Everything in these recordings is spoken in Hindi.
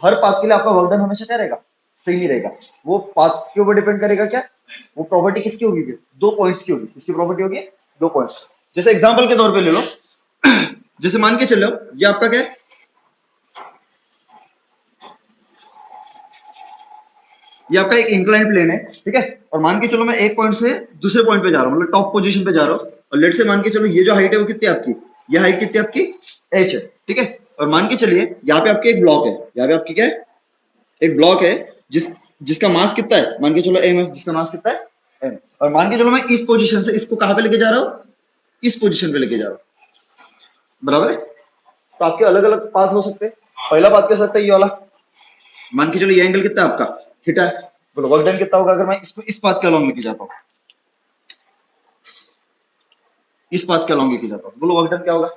हर पाथ के लिए आपका वर्क डन हमेशा क्या रहेगा, सेम ही रहेगा। वो पाथ के ऊपर डिपेंड करेगा क्या, वो प्रॉपर्टी किसकी होगी, दो पॉइंट्स की होगी। किसकी प्रॉपर्टी होगी, दो पॉइंट्स। जैसे एग्जांपल के तौर पे ले लो, जैसे मान के चलो ये आपका क्या है, ये आपका एक इंक्लाइन प्लेन है, ठीक है। और मान के चलो मैं एक पॉइंट से दूसरे पॉइंट पे जा रहा हूँ, मतलब टॉप पोजीशन पे जा रहा हूँ। और लेट से मान के चलो ये जो हाइट है वो कितनी है आपकी, ये हाइट कितनी है आपकी, h है, ठीक है। और मान के चलिए यहाँ पे आपके एक ब्लॉक है, यहाँ पे आपकी क्या है, एक ब्लॉक है जिसका मास कितना है, मान के चलो m है, जिसका मास कितना है m। और मान के चलो मैं इस पोजीशन से इसको कहां पे लेके जा रहा हूँ, इस पोजीशन पे लेके जा रहा हूँ, बराबर है। तो आपके अलग अलग पाथ हो सकते हैं। पहला पाथ क्या हो सकता है, ये वाला। मान के चलो ये एंगल कितना है आपका, थीटा है। बोलो वर्क डन कितना होगा अगर मैं इसको इस पाथ के अलॉन्ग लेके जाता हूँ, इस पाथ के अलॉन्ग लेके जाता हूँ, बोलो वर्क डन क्या होगा।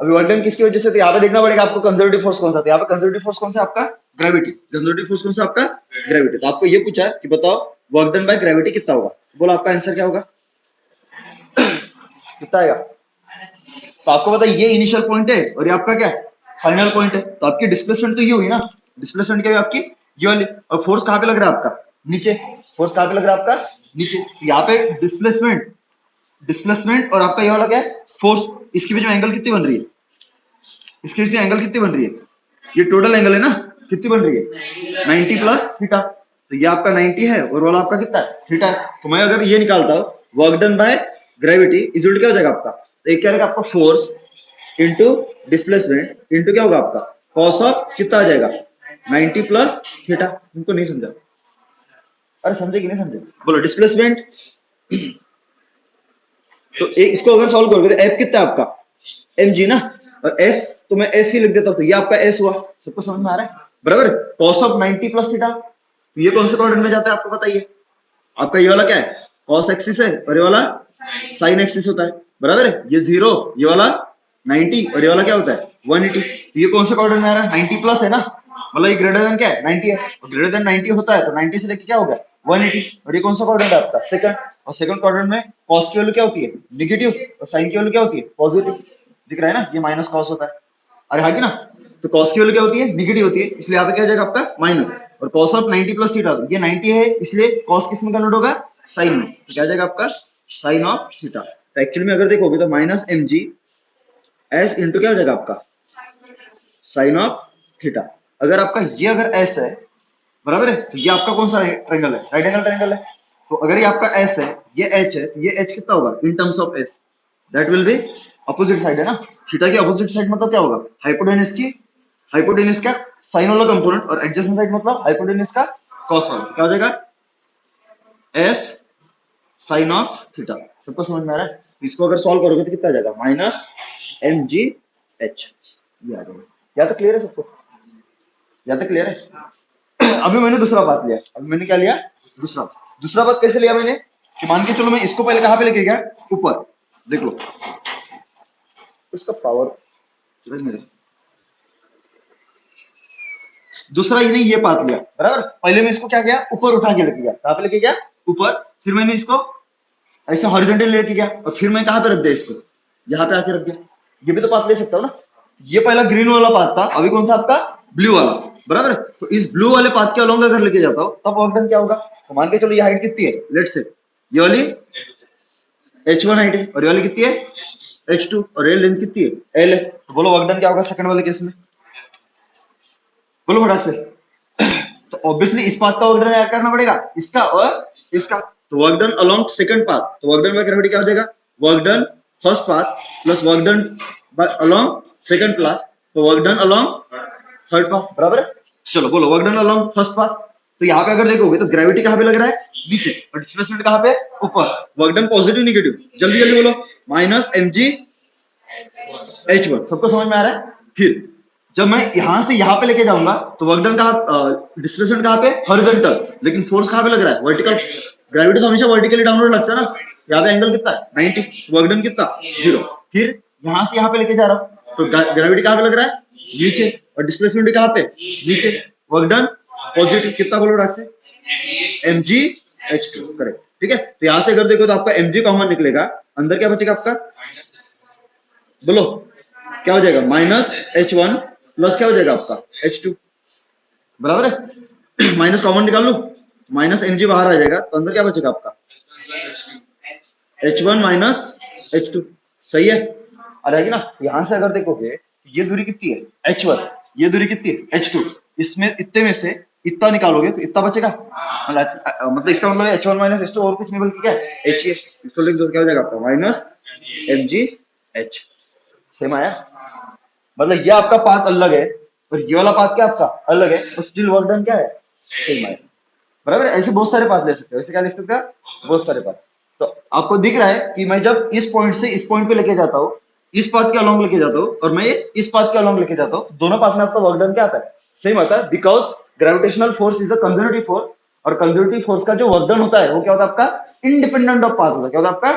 अभी वर्क डन किसकी वजह से, तो यहाँ पे देखना पड़ेगा आपको कंजर्वेटिव फोर्स कौन सा था। यहाँ पे कंजर्वेटिव फोर्स कौन सा आपका, ग्रेविटी। कंजर्वेटिव फोर्स कौन सा आपका, ग्रेविटी। तो आपको ये पूछा है कि बताओ वर्क डन बाय ग्रेविटी कितना होगा, बोलो आपका आंसर क्या होगा, कितना आएगा। तो आपको पता है ये इनिशियल पॉइंट है और ये आपका क्या है, फाइनल पॉइंट है। तो आपकी डिस्प्लेसमेंट तो ये हुई ना, डिस्प्लेसमेंट क्या हुई आपकी, ये वाली। और फोर्स कहाँ पे लग रहा है आपका, नीचे। फोर्स कहाँ पे लग रहा है आपका, नीचे। तो यहाँ पे डिस्प्लेसमेंट, डिस्प्लेसमेंट और आपका ये वाला क्या है, फोर्स, इसके बीच में एंगल कितनी बन रही है, इसके बीच में एंगल कितनी बन रही है, ये टोटल एंगल है ना, कितनी बन रही है, 90 प्लस थीटा। तो ये आपका 90 है और वाला आपका कितना है, थीटा है। तो मैं अगर ये निकालता हूँ work done by gravity is क्या हो जाएगा आपका, तो एक क्या रहेगा आपका, फोर्स इंटू डिस्प्लेसमेंट इंटू क्या होगा आपका, कॉस ऑफ कितना आ जाएगा, 90 प्लस थीटा। तुमको नहीं समझा, अरे समझे कि नहीं समझे, बोलो डिस्प्लेसमेंट। तो इसको अगर सॉल्व करोगे तो एफ कितना है आपका, एम जी ना, और एस तो मैं एस ही लिख देता हूं, तो ये आपका एस हुआ। सबको समझ में आ रहा है, बराबर। कॉस ऑफ 90 प्लस थीटा, तो ये कौन से क्वाड्रेंट में जाता है आपको बताइए। आपका ये वाला क्या है, कॉस एक्सिस है, और ये वाला साइन एक्सिस होता है, बराबर है। ये 0, ये वाला 90 और ये वाला क्या होता है 180। तो ये कौन से क्वाड्रेंट में आ रहा है, 90 प्लस है ना, मतलब ये ग्रेटर देन क्या है 90 है, और ग्रेटर देन 90 होता है तो 90 से लेके क्या होगा 180। और ये कौन सा क्वाड्रेंट है आपका, सेकंड। और सेकंड क्वाड्रेंट में कॉस की वैल्यू क्या होती है, नेगेटिव, और साइन की वैल्यू क्या होती है, पॉजिटिव। दिख रहा है ना, ये माइनस कॉस होता है, अरे हाँ कि ना। तो कॉस की वैल्यू क्या होती है, नेगेटिव होती है, इसलिए यहाँ पे क्या हो जाएगा आपका माइनस। और कॉस ऑफ 90 प्लस थीटा, ये 90 है इसलिए कॉस किस में कन्वर्ट होगा, साइन में। तो क्या हो जाएगा आपका साइन ऑफ थीटा। तो एक्चुअली में अगर देखोगे तो minus M G S into क्या हो जाएगा आपका साइन ऑफ थीटा। अगर आपका ये अगर एस है, बराबर है, तो ये आपका कौन सा ट्रायंगल है, राइट एंगल ट्रायंगल है। तो अगर ये आपका एस है, ये एच है, तो ये एच कितना होगा in terms of S, that will be opposite side है ना। थीटा की अपोजिट साइड मतलब क्या होगा, हाइपोटेनस की, हाइपोटेनस का साइन वाला कंपोनेंट, और एडजेसेंट साइड मतलब हाइपोटेनस का कॉस वाला। क्या हो जाएगा एस साइन ऑफ थीटा। सबको समझ में आ रहा है। इसको अगर सॉल्व करोगे तो कितना आ जाएगा, माइनस एम जी एच, ये आ जाएगा। या तो क्लियर है सबको, या तो क्लियर है। अभी मैंने दूसरा बात लिया, अभी मैंने क्या लिया, दूसरा। दूसरा बात कैसे लिया मैंने, कि मान के चलो मैं इसको पहले कहां पे लेके गया, ऊपर। देख लो इसका पावर, दूसरा ही नहीं ये पात लिया, बराबर। पहले मैं इसको क्या किया, ऊपर उठा के लेके गया, कहां पे लेके गया, ऊपर। फिर मैंने इसको ऐसे हॉरिजॉन्टल लेके गया, और फिर मैं कहां पे रख दिया इसको, यहाँ पे आके रख दिया। ये भी तो पाथ ले सकता हूँ ना। ये पहला ग्रीन वाला पाथ था, अभी कौन सा आपका ब्लू वाला, बराबर। तो इस ब्लू वाले पाथ के अलोंग अगर लेके जाता हूँ तब वर्क डन क्या होगा। तो मान के चलो ये हाइट कितनी है, लेट से ये वाली h1 हाइट है, और ये वाली कितनी है h2, और ये लेंथ कितनी है l है। तो बोलो वर्क डन क्या होगा सेकंड वाले केस में, बोलो फटाक से। तो ऑब्वियसली इस पाथ का वर्क डन ऐड करना पड़ेगा, इसका और इसका। तो work done along second path, तो वर्क डन बाय ग्रेविटी क्या हो जाएगा, work done first path plus work done along second path, तो work done along third path, बराबर है। चलो बोलो work done along first path. तो यहाँ पे अगर देखोगे तो ग्रेविटी कहाँ पे लग रहा है, नीचे, और डिस्प्लेसमेंट कहाँ पे, ऊपर। वर्क डन पॉजिटिव निगेटिव, जल्दी जल्दी बोलो, माइनस एम जी h1। सबको समझ में आ रहा है। फिर जब मैं यहां से यहां पे लेके जाऊंगा तो वर्क डन कहां, डिस्प्लेसमेंट कहां पे, हॉरिजॉन्टल, लेकिन फोर्स कहां पे लग रहा है, वर्टिकल। ग्रेविटी तो हमेशा वर्टिकली डाउनवर्ड लगता है ना। यहाँ पे एंगल कितना है 90, वर्क डन कितना 0। फिर यहां से यहां पे लेके जा रहा हूं तो ग्रेविटी कहां पे लग रहा है, नीचे, और डिस्प्लेसमेंट भी कहां पे, नीचे। वर्क डन पॉजिटिव कितना बोलो रात से, M G H two, correct, ठीक है। तो यहां से अगर देखो तो आपका एम जी कॉमन निकलेगा, अंदर क्या बचेगा आपका, बोलो क्या हो जाएगा, माइनस h1 प्लस क्या हो जाएगा आपका H2, बराबर है। माइनस कॉमन निकाल लू, माइनस mg बाहर आ जाएगा तो अंदर क्या बचेगा आपका H1 माइनस H2, सही है। आ रहेगी ना। यहां से अगर देखोगे ये दूरी कितनी है H1, ये दूरी कितनी है H2, इसमें इतने में से इतना निकालोगे तो इतना बचेगा, मतलब इसका मतलब H1 माइनस H2 और कुछ नहीं बल्कि क्या है H, इसको लिख दो क्या हो जाएगा आपका माइनस mgH। सेम आया, मतलब ये आपका पाथ अलग है और ये वाला पाथ क्या आपका अलग है और स्टिल वर्क डन क्या है सेम आया, बराबर है। ऐसे बहुत सारे पाथ ले सकते हो, ऐसे क्या लिख सकते हो बहुत सारे पाथ। तो आपको दिख रहा है कि मैं जब इस पॉइंट से इस पॉइंट पे लेके जाता हूँ, इस पाथ के अलोंग लेके जाता हूँ और मैं इस पाथ के अलोंग लेके जाता हूँ, दोनों पाथ में आपका वर्क डन क्या आता है सेम आता है, because gravitational force is a conservative force और कंजर्वेटिव फोर्स का जो वर्क डन होता है वो क्या होता है आपका इंडिपेंडेंट ऑफ पाथ होता है। क्या होता है आपका,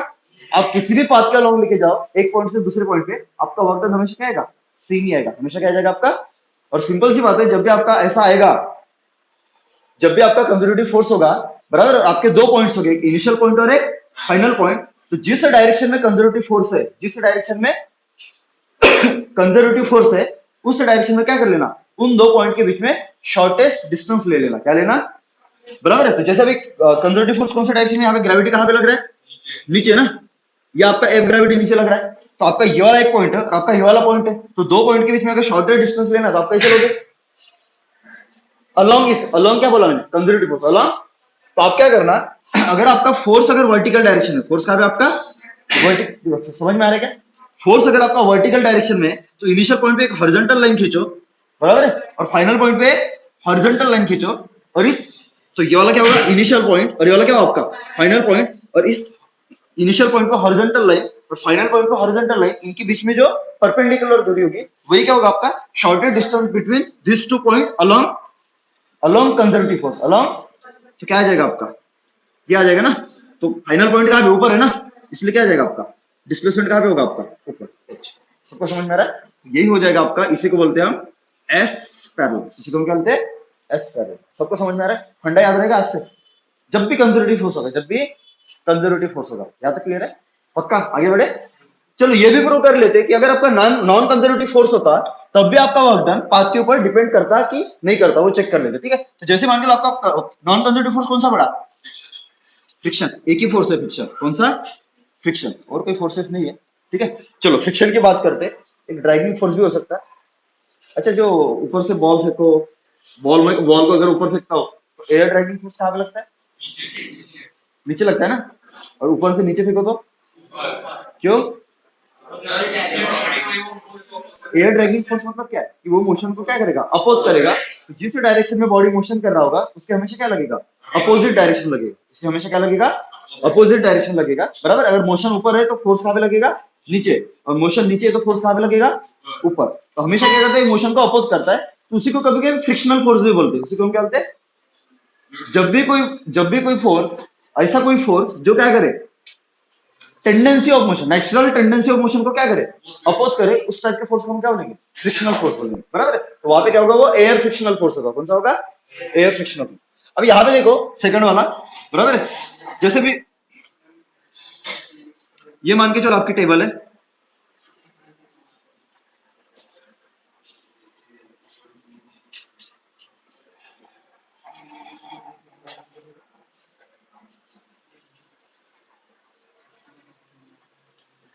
आप किसी भी पाथ के अलोंग लेके जाओ एक पॉइंट से दूसरे पॉइंट पे, आपका वर्क डन हमेशा क्या आएगा सेम ही आएगा, हमेशा क्या आ जाएगा आपका। और सिंपल सी बात है, जब भी आपका ऐसा आएगा, जब भी आपका कंजर्वेटिव फोर्स होगा, बराबर, आपके दो पॉइंट्स हो गए, एक इनिशियल पॉइंट और एक फाइनल पॉइंट, तो जिस डायरेक्शन में कंजर्वेटिव फोर्स है, जिस डायरेक्शन में कंजर्वेटिव फोर्स है उस डायरेक्शन में क्या कर लेना, उन दो पॉइंट के बीच में शॉर्टेस्ट डिस्टेंस ले लेना, क्या लेना, बराबर है। तो जैसे अभी कंजर्वेटिव फोर्स कौन सा डायरेक्शन में, यहाँ पे ग्रेविटी कहां पे लग रहा है नीचे ना, ये आपका एफ ग्रेविटी नीचे लग रहा है, तो आपका ये वाला एक पॉइंट है और आपका ये वाला पॉइंट है, तो दो पॉइंट के बीच में अगर शॉर्टेस्ट डिस्टेंस लेना तो आप कैसे लोगे, अलोंग, इस अलोंग क्या बोला मैंने कंजर्वेटिव फोर्स अलोंग। तो आप क्या करना, अगर आपका फोर्स अगर वर्टिकल डायरेक्शन में, फोर्स कहां पे आपका वर्टिकल, समझ में आ रहा है क्या, फोर्स अगर आपका वर्टिकल डायरेक्शन में तो इनिशियल पॉइंट पे एक हॉरिजॉन्टल लाइन खींचो, बराबर है, और फाइनल पॉइंट पे हॉरिजॉन्टल लाइन खींचो, और इस, तो ये वाला क्या होगा इनिशियल पॉइंट और ये वाला क्या होगा आपका फाइनल पॉइंट, और इस इनिशियल पॉइंट पे हॉरिजॉन्टल लाइन और फाइनल पॉइंट पे हॉरिजॉन्टल लाइन, इनके बीच में जो परपेंडिकुलर दूरी होगी वही क्या होगा आपका shortest distance between this two point along, along conservative force along, तो क्या आ जाएगा आपका ये आ जाएगा ना। तो फाइनल पॉइंट कहां पे ऊपर है ना, इसलिए क्या आ जाएगा आपका डिस्प्लेसमेंट कहां पे होगा आपका ऊपर H। सबको समझ में आ रहा है, यही हो जाएगा आपका, इसी को बोलते हैं हम S पैरेलल, इसी को हम क्या बोलते हैं S पैरेलल। सबको समझ में आ रहा है, फंडा याद रहेगा आज से, जब भी कंजर्वेटिव फोर्स होगा, जब भी कंजर्वेटिव फोर्स होगा, यहां तक क्लियर है, पक्का आगे बढ़े। चलो ये भी प्रूव कर लेते हैं कि अगर आपका नॉन कंजर्वेटिव फोर्स होता तब भी आपका वर्क डन पाथ के ऊपर डिपेंड करता कि नहीं करता, वो चेक कर लेते, ठीक है। तो जैसे मान लो आपका नॉन कंजर्वेटिव फोर्स कौन सा पड़ा, फ्रिक्शन, एक ही फोर्स है फ्रिक्शन, कौन सा फ्रिक्शन, और कोई फोर्सेस नहीं है, ठीक है। चलो फ्रिक्शन की बात करते हैं, एक ड्रैगिंग फोर्स भी हो सकता है। अच्छा, जो ऊपर से बॉल फेंको, बॉल को अगर ऊपर फेंकता हो तो एयर ड्रैगिंग फोर्स कहां पे लगता है, नीचे लगता है ना, और ऊपर से नीचे फेंको तो क्यों, एयर ड्रैगिंग फोर्स मतलब क्या है कि वो मोशन को क्या करेगा अपोज करेगा, तो जिस डायरेक्शन में बॉडी मोशन कर रहा होगा उसके हमेशा क्या लगेगा अपोजिट डायरेक्शन लगेगा, इससे हमेशा क्या लगेगा अपोजिट डायरेक्शन लगेगा, बराबर। अगर मोशन ऊपर है तो फोर्स कहां पे लगेगा नीचे, और मोशन नीचे है तो फोर्स कहां पे लगेगा ऊपर, तो हमेशा क्या करता है मोशन को अपोज करता है, तो उसी को कभी कभी फ्रिक्शनल फोर्स भी बोलते हैं, उसी को हम क्या बोलते हैं, जब भी कोई फोर्स, ऐसा कोई फोर्स जो क्या करे tendency of motion, natural tendency of motion को क्या करे अपोज करे, उस टाइप के फोर्स को हम क्या बोलेंगे फ्रिक्शनल फोर्स बोलेंगे, बराबर है। तो वहां पे क्या होगा, वो एयर फ्रिक्शनल फोर्स होगा, कौन सा होगा एयर फ्रिक्शनल फोर्स। अब यहाँ पे देखो सेकंड वाला, बराबर है, जैसे भी ये मान के चलो आपकी टेबल है,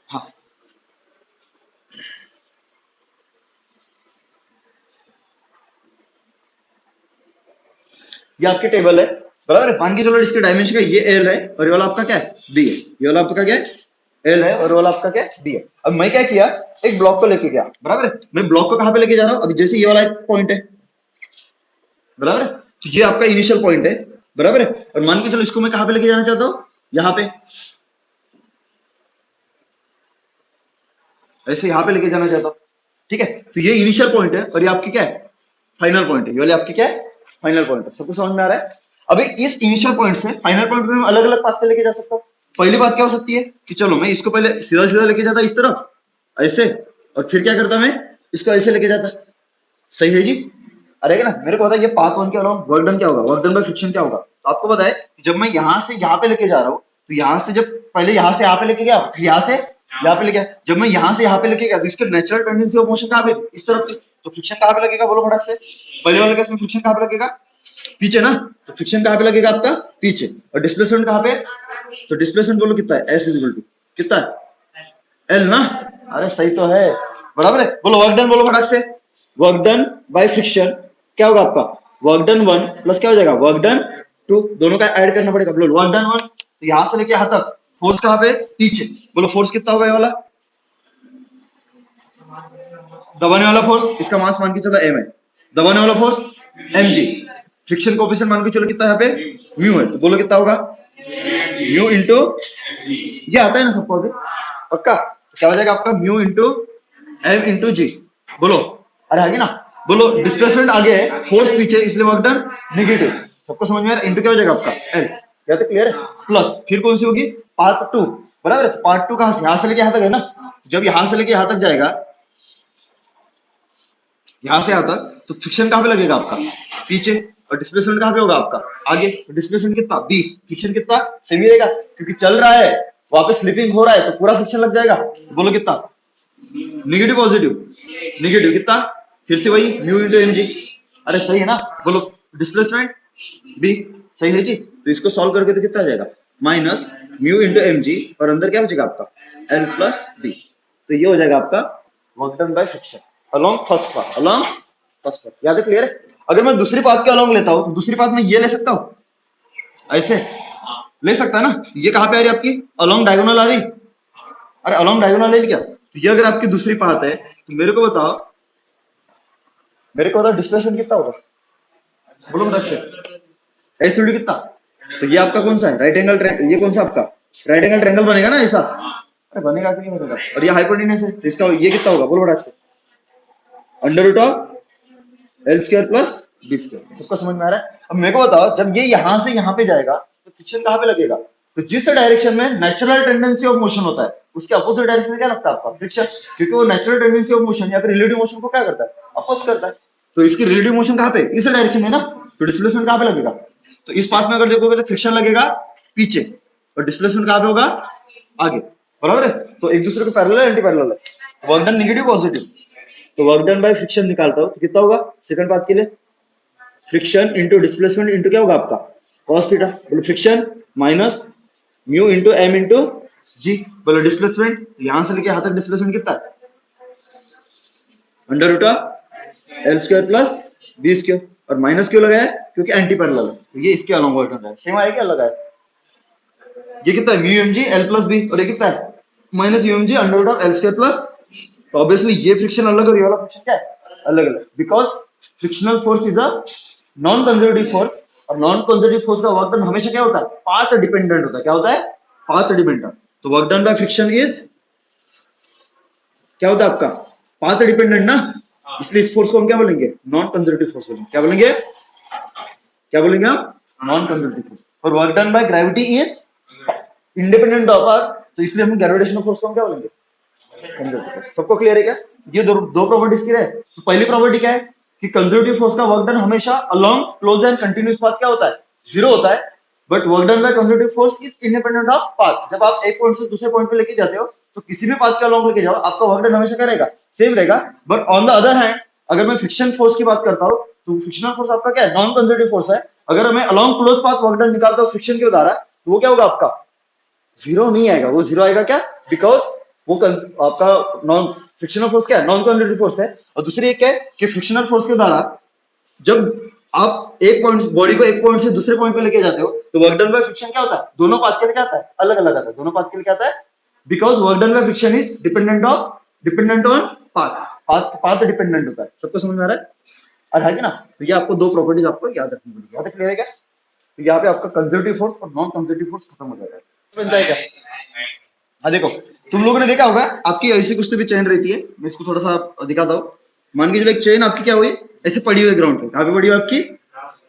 हाँ ये आपकी टेबल है, बराबर है, मान के चलो इसके डायमेंशन का ये एल है और ये वाला आपका क्या है बी है, ये वाला आपका क्या है एल है और ये वाला आपका क्या है बी है। अब मैं क्या किया, एक ब्लॉक को लेके गया, बराबर है, मैं ब्लॉक को कहां पे लेके जा रहा हूं, अभी जैसे ये वाला एक पॉइंट है, बराबर है, तो ये आपका इनिशियल पॉइंट है, बराबर है, और मान के चलो इसको मैं कहां पे लेके जाना चाहता हूं, यहाँ पे, ऐसे यहाँ पे लेके जाना चाहता हूं, ठीक है। तो ये इनिशियल पॉइंट है और ये आपकी क्या है फाइनल पॉइंट है, ये वाली आपकी क्या है फाइनल पॉइंट है, सबको समझ में आ रहा है। अभी इस इनिशियल पॉइंट से फाइनल पॉइंट पे मैं अलग अलग पाथ पे लेके जा सकता हूँ। पहली बात क्या हो सकती है कि चलो मैं इसको पहले सीधा सीधा लेके जाता इस तरफ ऐसे, और फिर क्या करता मैं इसको ऐसे लेके जाता, सही है जी, अरे ना, मेरे को पता है ये पाथ वन क्या हो रहा हूँ, वर्क डन क्या होगा, वर्क डन बाय फ्रिक्शन क्या होगा, तो आपको पता है कि जब मैं यहाँ से यहाँ पे लेके जा रहा हूँ, तो यहाँ से जब पहले यहाँ से यहाँ पे लेके गया, फिर यहाँ से यहाँ पे लेके गया, जब मैं यहाँ से यहाँ पे लेके गया तो इसके नेचुरल टेंडेंसी ऑफ मोशन कहाँ पे इस तरफ थी, तो फ्रिक्शन कहाँ पे लगेगा बोलो फटाक से। पहले वाले केस में फ्रिक्शन कहाँ पे लगेगा, पीछे ना, तो फ्रिक्शन कहाँ पे लगेगा आपका, पीछे। और डिस्प्लेसमेंट कहाँ पे, तो डिस्प्लेसमेंट बोलो कितना है, एस इज इक्वल टू कितना है, एल ना। अरे सही तो है, बराबर है। बोलो वर्क डन, बोलो फटाक से। वर्क डन बाय फ्रिक्शन क्या होगा आपका, वर्क डन 1 प्लस क्या हो जाएगा, वर्क डन 2, दोनों का ऐड करना पड़ेगा। बोलो वर्क डन 1, तो यहां से लेके यहां तक फोर्स कहाँ पे, पीछे। बोलो फोर्स कितना होगा ये वाला, दबाने वाला फोर्स, इसका मास मान के चलो एम है, दबाने वाला force M G, friction coefficient मान के चलो कितना है यहाँ पे, म्यू है। तो बोलो कितना होगा, म्यू इंटू, ये आता है ना सबको अभी पक्का, तो क्या हो जाएगा आपका mu into m into g. बोलो, अरे आगे ना, बोलो डिस्प्लेसमेंट आगे है, फोर्स पीछे, इसलिए वर्क डन नेगेटिव। सबको समझ में आ रहा है, इंटू क्या हो जाएगा आपका एल, या तो क्लियर है। प्लस फिर कौन सी होगी, पार्ट 2, बराबर है। पार्ट 2 कहां से, यहां से लेके यहां तक है ना, जब यहां से लेके यहां तक जाएगा, यहां से यहां तक, तो फ्रिक्शन कहां पे लगेगा आपका, पीछे। और डिस्प्लेसमेंट कहां पे होगा आपका, आगे। तो डिस्प्लेसमेंट कितना, बी, फ्रिक्शन कितना, सेमी रहेगा, क्योंकि चल रहा है, वहां पे स्लिपिंग हो रहा है, तो पूरा फ्रिक्शन लग जाएगा। बोलो कितना, नेगेटिव पॉजिटिव, नेगेटिव कितना, फिर से वही म्यू इंटू एम जी। अरे सही है ना। बोलो डिस्प्लेसमेंट बी, सही है जी। तो इसको सॉल्व करके तो कितना आ जाएगा, minus mu into M G, और अंदर क्या हो जाएगा आपका एल प्लस बी। तो ये हो जाएगा आपका work done by friction along first path, along first path. याद है, क्लियर है। अगर मैं दूसरी पाथ के अलोंग लेता हूं, तो दूसरी पाथ में ये ले सकता हूं, ऐसे ले सकता है ना। ये कहां पे आ रही है आपकी, अलोंग डायगोनल आ रही। अरे अलोंग डायगोनल ले लिया, तो ये अगर आपकी दूसरी पाथ है, तो मेरे को बताओ, डिस्प्लेसमेंट कितना होगा, बोलो फटाक से, एस कितना। तो ये आपका कौन सा है, राइट एंगल, ये कौन सा आपका राइट एंगल ट्रायंगल बनेगा ना ऐसा। अरे बनेगा कि नहीं बनेगा, और ये हाइपोटेन्यूज है, तो इसका ये कितना होगा, बोलो फटाक से, under root of L square plus B square. सबको समझ में आ रहा है। अब मेरे को बताओ, जब ये यहां से यहां पे जाएगा, तो फ्रिक्शन कहां पे लगेगा, तो जिस डायरेक्शन में नेचुरल टेंडेंसी ऑफ मोशन होता है, उसके अपोजिट डायरेक्शन में क्या लगता है आपका, फ्रिक्शन। क्योंकि वो नेचुरल टेंडेंसी ऑफ मोशन या फिर रिलेटिव मोशन को क्या करता है, अपोज करता है। तो इसकी रिलेटिव मोशन कहां पे, इस डायरेक्शन में ना, तो डिस्प्लेसमेंट कहां पे लगेगा, तो इस पाथ में अगर देखोगे तो फ्रिक्शन लगेगा पीछे, और डिस्प्लेसमेंट कहां पे होगा, आगे, बराबर है। तो एक दूसरे को पैरेलल है, एंटी पैरेलल है, वर्क डन नेगेटिव पॉजिटिव। तो वर्क डन बाय फ्रिक्शन निकालता हूं, तो कितना होगा सेकंड पाथ के लिए, फ्रिक्शन इंटू डिस्प्लेसमेंट इंटू क्या होगा आपका कॉस थीटा। बोलो friction minus mu into m into g. बोलो डिस्प्लेसमेंट, यहां से लेके यहां तक डिस्प्लेसमेंट कितना है, under root of L square plus B square. और माइनस क्यों लगाया है, क्योंकि एंटी पैरेलल है, तो ये इसके अलोंग वर्क है, सेम आएगा क्या लगा है। ये कितना है, mu M G L plus B, और ये कितना है, minus U M G under root of L square plus. तो ऑब्वियसली ये फ्रिक्शन अलग और ये वाला फ्रिक्शन क्या है, अलग अलग, because frictional force is a non conservative force, और नॉन कंजर्वेटिव फोर्स का वर्क डन हमेशा क्या होता है, पाथ डिपेंडेंट होता है। क्या होता है, पाथ डिपेंडेंट। तो work done by friction is क्या होता है आपका, पाथ डिपेंडेंट ना, इसलिए इस फोर्स को हम क्या बोलेंगे, नॉन कंजर्वेटिव फोर्स बोलेंगे। क्या बोलेंगे, क्या बोलेंगे आप, नॉन कंजर्वेटिव फोर्स। और work done by gravity is independent of earth, तो इसलिए हम ग्रेविटेशनल फोर्स को हम क्या बोलेंगे, कंजर्वेटिव फोर्स। सबको क्लियर है क्या, ये दो प्रॉपर्टीज की है। तो पहली प्रॉपर्टी क्या है, कि कंजर्वेटिव फोर्स का वर्क डन हमेशा along close and continuous path क्या होता है, जीरो होता है। But work done by conservative force is independent of path. जब आप एक पॉइंट से दूसरे पॉइंट पे लेके जाते हो, तो किसी भी पाथ के अलोंग लेके जाओ, आपका वर्क डन हमेशा क्या रहेगा, सेम रहेगा। But on the other hand, अगर मैं फ्रिक्शन फोर्स की बात करता हूं, तो फ्रिक्शनल फोर्स आपका क्या है, नॉन कंजर्वेटिव फोर्स है। अगर मैं along close path work done निकालता हूं फ्रिक्शन के द्वारा, तो वो क्या होगा आपका, जीरो नहीं आएगा। वो जीरो आएगा क्या, बिकॉज वो आपका नॉन फ्रिक्शनल फोर्स क्या है, नॉन कंजर्वेटिव फोर्स है। और दूसरी एक क्या है, कि फ्रिक्शनल फोर्स के द्वारा जब आप एक पॉइंट, बॉडी को एक पॉइंट से दूसरे पॉइंट पे लेके जाते हो, तो वर्क डन बाय फ्रिक्शन क्या होता है, दोनों पाथ के लिए क्या आता है, अलग अलग आता है। दोनों पाथ के लिए क्या आता है, because work done by friction is dependent on path, path dependent होता है। सबको समझ में आ रहा है, और है ना। तो ये आपको दो प्रॉपर्टीज आपको याद रखनी पड़ेगी। याद क्लियर है क्या, तो यहाँ पे आपका कंजर्वेटिव फोर्स और नॉन कंजर्वेटिव फोर्स खत्म हो जाता है। बनता है क्या, हाँ देखो, तुम लोगों ने देखा होगा, आपकी ऐसी कुछ तो भी चेन रहती है। मैं इसको थोड़ा सा दिखाता हूँ। मान के चलो एक चेन आपकी क्या हुई, ऐसे पड़ी हुई है ग्राउंड पे। कहाँ पे पड़ी हुई आपकी,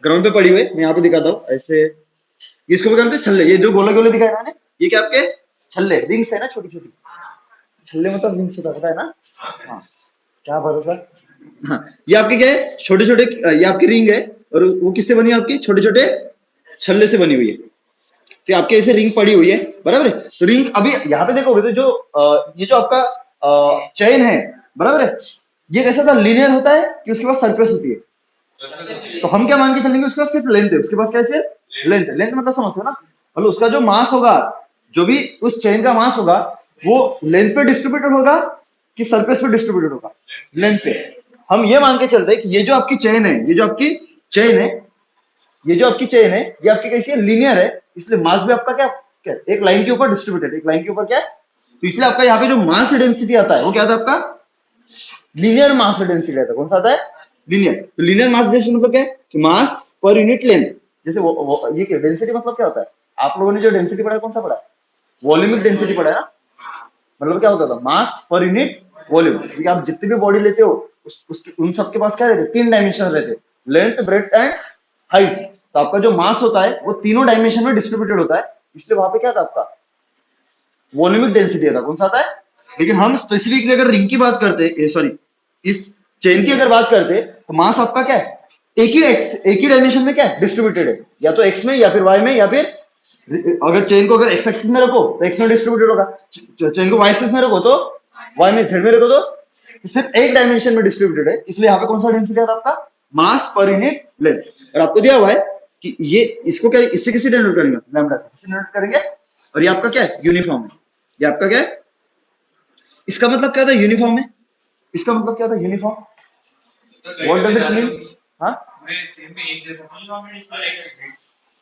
ग्राउंड पे पड़ी हुई है। मैं यहाँ पे दिखाता हूँ ऐसे, इसको क्या कहते हैं, छल्ले। ये जो गोले गोले दिखाए मैंने, ये क्या आपके छल्ले, रिंग्स है ना, छोटी छोटी। छल्ले मतलब रिंग्स होता है, पता है ना। हाँ, क्या भरोसा। हाँ, ये आपके क्या है, छोटे छोटे, ये आपकी रिंग है। और वो किससे बनी है, आपकी छोटे छोटे छल्ले से बनी हुई है। तो आपके ऐसे रिंग पड़ी हुई है, बराबर है। तो रिंग अभी यहाँ पे देखोगे तो जो ये जो आपका चेन है, बराबर है, ये कैसा था, लीनियर होता है कि उसके पास सरफेस होती है। तो हम क्या मान के चलेंगे, उसके पास सिर्फ लेंथ है, उसके पास क्या है, सिर्फ लेंथ है। लेंथ मतलब समझते हो ना, मतलब उसका जो मास होगा, जो भी उस चेन का मास होगा, वो लेंथ पे डिस्ट्रीब्यूटेड होगा कि सरफेस पे डिस्ट्रीब्यूटेड होगा, लेंथ पे। हम ये मान के चलते हैं कि ये जो आपकी चेन है, ये जो आपकी चेन है, ये जो आपकी चेन है, ये आपकी कैसी है, लीनियर है, इसलिए मास भी आपका क्या क्या है? एक लाइन के ऊपर डिस्ट्रीब्यूटेड, एक लाइन के ऊपर क्या है, तो इसलिए आपका यहाँ पे जो मास डेंसिटी आता है वो क्या था आपका, लीनियर मास डेंसिटी आता है। कौन सा आता है, लीनियर। तो लीनियर मास डेंसिटी मतलब क्या है कि मास पर यूनिट लेंथ। जैसे ये क्या डेंसिटी मतलब क्या होता है, आप लोगों ने जो डेंसिटी पढ़ा है कौन सा पढ़ा है, वॉल्यूमिक डेंसिटी पढ़ा है ना। मतलब क्या होता था, मास पर यूनिट वॉल्यूम। क्योंकि आप जितनी भी बॉडी लेते हो उसके उन सबके पास क्या रहते, तीन डायमेंशन रहते, लेंथ ब्रेड्थ एंड हाइट। तो आपका जो मास होता है वो तीनों डायमेंशन में डिस्ट्रीब्यूटेड होता है, इसलिए वहां पे क्या था आपका, वॉल्यूमिक डेंसिटी था। कौन सा आता है। लेकिन हम स्पेसिफिकली अगर रिंग की बात करते, सॉरी इस चेन की अगर बात करते, तो मास आपका क्या है, एक ही डायमेंशन में क्या है, डिस्ट्रीब्यूटेड है, या तो एक्स में या फिर वाई में, या फिर अगर चेन को अगर एक्स एक्सिस में रखो तो एक्स में डिस्ट्रीब्यूटेड होगा, चेन को वाई एक्सिस में रखो तो वाई में, जेड में रखो तो सिर्फ एक डायमेंशन में डिस्ट्रीब्यूटेड है। इसलिए यहाँ पे कौन सा डेंसिटी आता है आपका, मास पर यूनिट लेंथ। और आपको दिया हुआ है कि ये इसको क्या, इससे किसी डिनोट करेंगे, लैम्डा से किसी डिनोट करेंगे। और ये आपका क्या है, यूनिफॉर्म है। ये आपका क्या है, इसका मतलब क्या था, यूनिफॉर्म है। इसका मतलब क्या था, uniform. What does it mean. हाँ,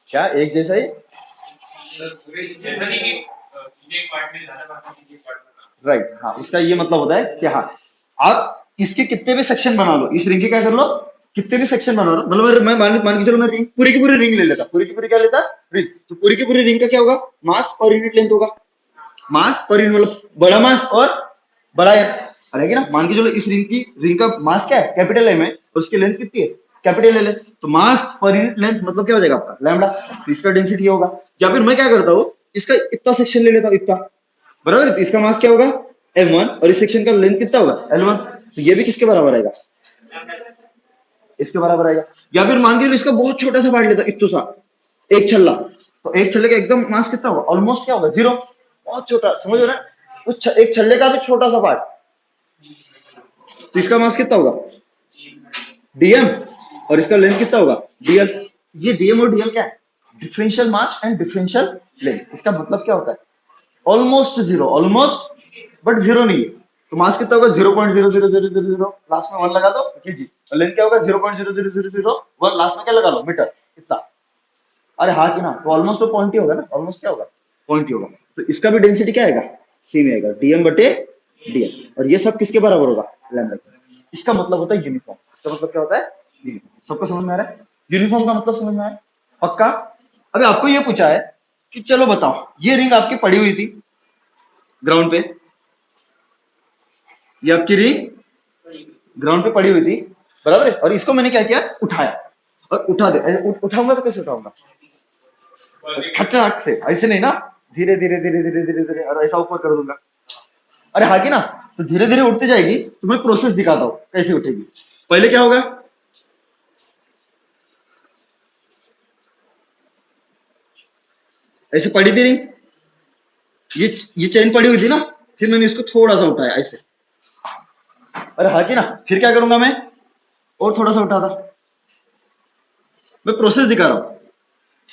क्या एक जैसा ही, राइट। हाँ, उसका ये मतलब होता है कि हाँ, आप इसके कितने भी सेक्शन बना लो, इस रिंग के क्या कर लो, कितने भी सेक्शन बना लो। मतलब मैं मान के चलो, मैं रिंग पूरी की पूरी रिंग ले लेता, पूरी की पूरी क्या लेता, रिंग। तो पूरी की पूरी रिंग का क्या होगा, मास पर यूनिट लेंथ होगा। मास पर यूनिट मतलब बड़ा मास और बड़ा एम रहेगी ना। मान के चलो इस रिंग का मास क्या है, कैपिटल एम है, और उसकी लेंथ कितनी है, कैपिटल एल है। तो मास पर यूनिट लेंथ मतलब क्या हो जाएगा आपका, लैम्डा। तो इसका डेंसिटी होगा। या फिर मैं क्या करता हूँ, इसका इतना सेक्शन ले लेता हूँ, इतना, बराबर। तो इसका मास क्या होगा, m1, और इस सेक्शन का लेंथ कितना होगा, l1। तो ये भी किसके बराबर आएगा, इसके बराबर आएगा। या फिर मान के इसका बहुत छोटा सा पार्ट लेता, इतना सा, एक छल्ला। तो एक छल्ले का एकदम मास कितना होगा, ऑलमोस्ट क्या होगा, जीरो। बहुत छोटा, समझ रहे हैं, उस एक छल्ले का भी छोटा सा पार्ट। तो इसका मास कितना होगा, डीएम, और इसका लेंथ कितना होगा, डीएल। ये डीएम और डीएल क्या है, differential mass and differential length. इसका मतलब क्या होता है, almost zero, almost but zero नहीं है। तो मास कितना होगा, 0.00000, लास्ट में वन लगा दो केजी। और लेंथ क्या होगा, 0.00001, लास्ट में क्या लगा लो, मीटर। इतना। अरे हाँ कि ना, तो ऑलमोस्ट तो पॉइंट ही होगा ना, ऑलमोस्ट क्या होगा, पॉइंट ही होगा। तो इसका भी डेंसिटी क्या आएगा, सेम आएगा, डीएम बटे डीएम। और ये सब किसके बराबर होगा, लैम्डा के। इसका मतलब होता है यूनिफॉर्म। इसका मतलब क्या होता है, यूनिफॉर्म। सबको समझ में आ रहा है, यूनिफॉर्म का मतलब समझ में आया, पक्का। अभी आपको ये पूछा है कि चलो बताओ, ये रिंग आपकी पड़ी हुई थी ग्राउंड पे, ये आपकी रिंग ग्राउंड पे पड़ी हुई थी, बराबर है। और इसको मैंने क्या किया, उठाया। और उठा दे, उठाऊंगा तो कैसे उठाऊंगा, खटक से, ऐसे नहीं ना, धीरे धीरे धीरे धीरे धीरे धीरे, और ऐसा ऊपर कर दूंगा। अरे हाँ कि ना, तो धीरे धीरे उठती जाएगी। तो मैं प्रोसेस दिखाता हूँ कैसे उठेगी। पहले क्या होगा, ऐसे पड़ी थी रिंग, ये चेन पड़ी हुई थी ना, फिर मैंने इसको थोड़ा सा उठाया ऐसे। अरे हाँ कि ना, फिर क्या करूंगा मैं, और थोड़ा सा उठा था। मैं प्रोसेस दिखा रहा हूँ।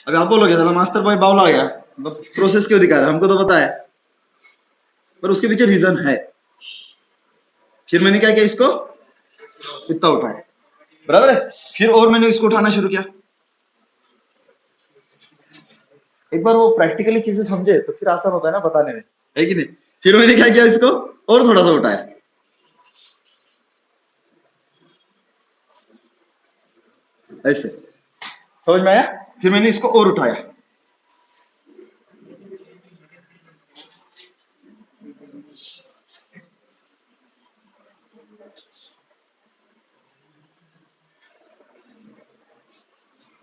अभी आप बोलोगे साला मास्टर भाई बावला आ गया, प्रोसेस क्यों दिखा रहा है, हमको तो पता है, पर उसके पीछे रीजन है। फिर मैंने क्या किया, इसको इतना उठाया, बराबर है। फिर और मैंने इसको उठाना शुरू किया। एक बार वो प्रैक्टिकली चीजें समझे तो फिर आसान होता है ना बताने में, है कि नहीं। फिर मैंने क्या किया, इसको और थोड़ा सा उठाया, ऐसे, समझ में आया। फिर मैंने इसको और उठाया,